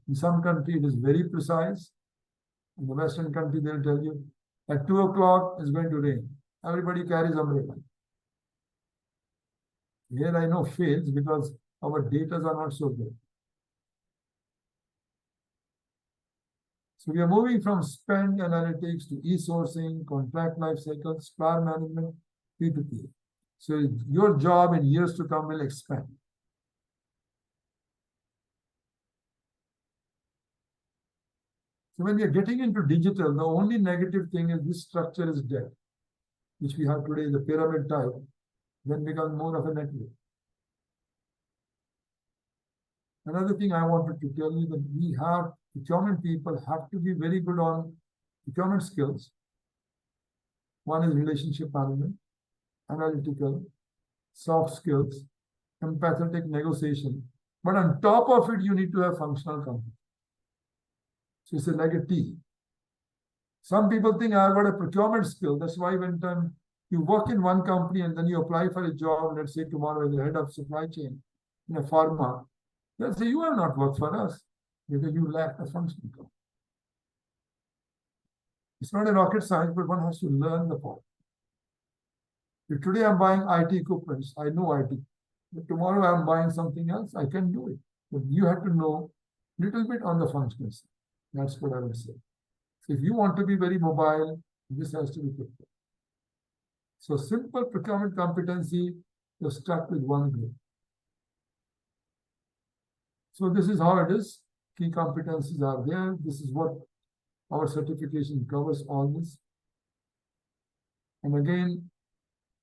In some country, it is very precise. In the Western country, they'll tell you at 2 o'clock it's going to rain. Everybody carries umbrella. Here I know fails because our data are not so good. So we are moving from spend analytics to e-sourcing, contract life cycle, supplier management, P2P. So your job in years to come will expand. So when we are getting into digital, the only negative thing is this structure is dead, which we have today, the pyramid type. then becomes more of a network. Another thing I wanted to tell you that we have procurement people have to be very good on procurement skills. One is relationship management, analytical, soft skills, empathetic negotiation. But on top of it, you need to have functional competence. So it's like a T. Some people think I've got a procurement skill. That's why when you work in one company and then you apply for a job, let's say tomorrow as the head of supply chain in a pharma, they'll say you have not worked for us because you lack the functional competence. It's not a rocket science, but one has to learn the part. If today I'm buying IT equipment, I know IT. But tomorrow I'm buying something else, I can do it. But you have to know a little bit on the functional side. That's what I would say. So if you want to be very mobile, this has to be picked up. So simple procurement competency, you're stuck with one grade. So this is how it is. Key competencies are there. This is what our certification covers all this. And again,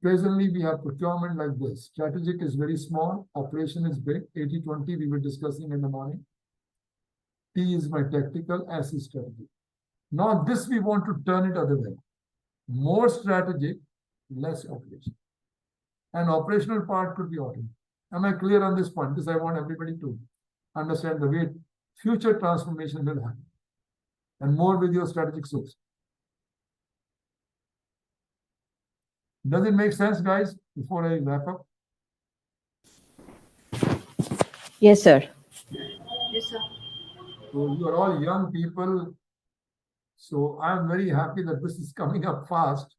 presently we have procurement like this. Strategic is very small, operation is big, 80-20 we were discussing in the morning. T is my tactical, S is strategic. Now this we want to turn it other way. More strategic, less operation. And operational part could be automated. Am I clear on this point? This I want everybody to understand the way future transformation will happen. And more with your strategic source. Does it make sense, guys, before I wrap up? Yes, sir. Yes, sir. So you are all young people. So I'm very happy that this is coming up fast.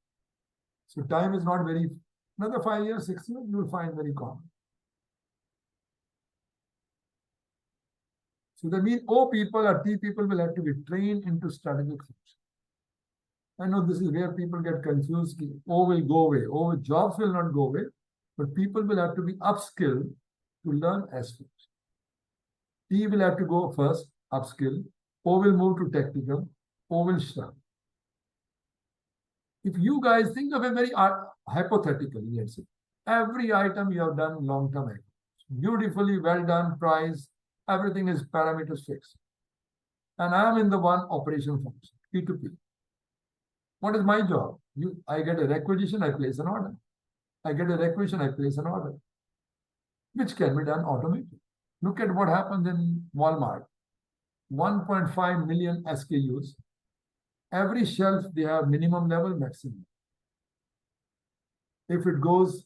So time is not very, another 5 years, 6 years, you will find very common. So that means O people or T people will have to be trained into strategic function. I know this is where people get confused. O will go away. O jobs will not go away, but people will have to be upskilled to learn S function. T will have to go first, upskill. O will move to technical. O will start. If you guys think of a very hypothetically, let's say, every item you have done long-term accounts, beautifully well done, price, everything is parameters fixed. And I am in the one operation function, P2P. What is my job? I get a requisition, I place an order. I get a requisition, I place an order, which can be done automatically. Look at what happens in Walmart. 1.5 million SKUs. Every shelf, they have minimum level, maximum. If it goes,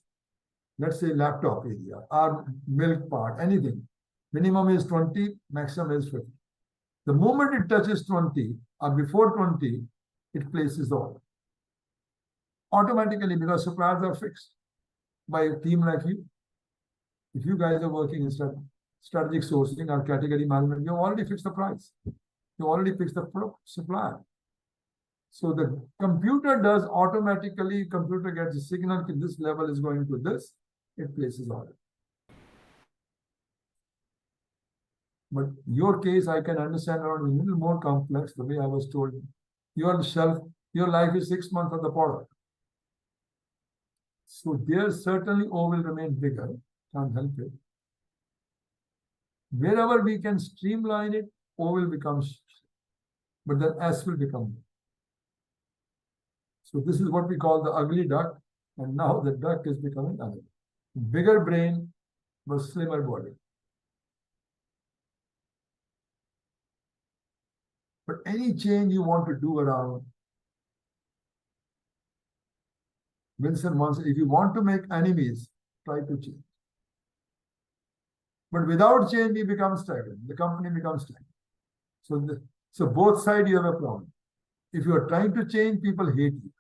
let's say laptop area, or milk part, anything, minimum is 20, maximum is 50. The moment it touches 20, or before 20, it places the order. Automatically, because suppliers are fixed by a team like you. If you guys are working in strategic sourcing or category management, you already fixed the price. You already fixed the supplier. So the computer does automatically, computer gets a signal that this level is going to this, it places order. But your case, I can understand a little more complex, the way I was told. Your shelf, your life is 6 months of the product. So there certainly O will remain bigger, can't help it. Wherever we can streamline it, O will become, but then S will become. So this is what we call the ugly duck, and now the duck is becoming ugly. Bigger brain, but slimmer body. But any change you want to do around, Vincent once said, if you want to make enemies, try to change. But without change, we become stagnant. The company becomes stagnant. So both sides you have a problem. If you are trying to change, people hate you.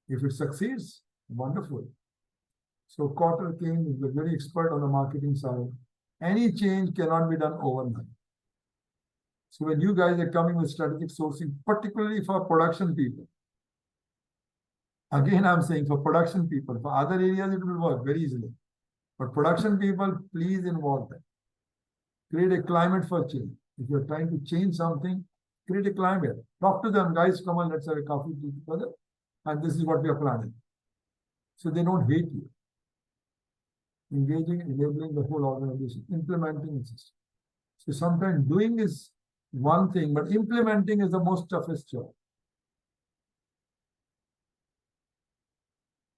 If it succeeds, wonderful. So Cotter King is a very expert on the marketing side. Any change cannot be done overnight. So when you guys are coming with strategic sourcing, particularly for production people, again, I'm saying for production people, for other areas, it will work very easily. But production people, please involve them. Create a climate for change. If you're trying to change something, create a climate. Talk to them, guys, come on, let's have a coffee together. And this is what we are planning. so they don't hate you. Engaging, enabling the whole organization, implementing the system. So sometimes doing is one thing, but implementing is the most toughest job.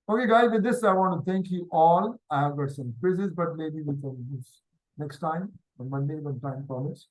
Okay, guys, with this, I want to thank you all. I have got some quizzes, but maybe we can do next time, on Monday, when time permits.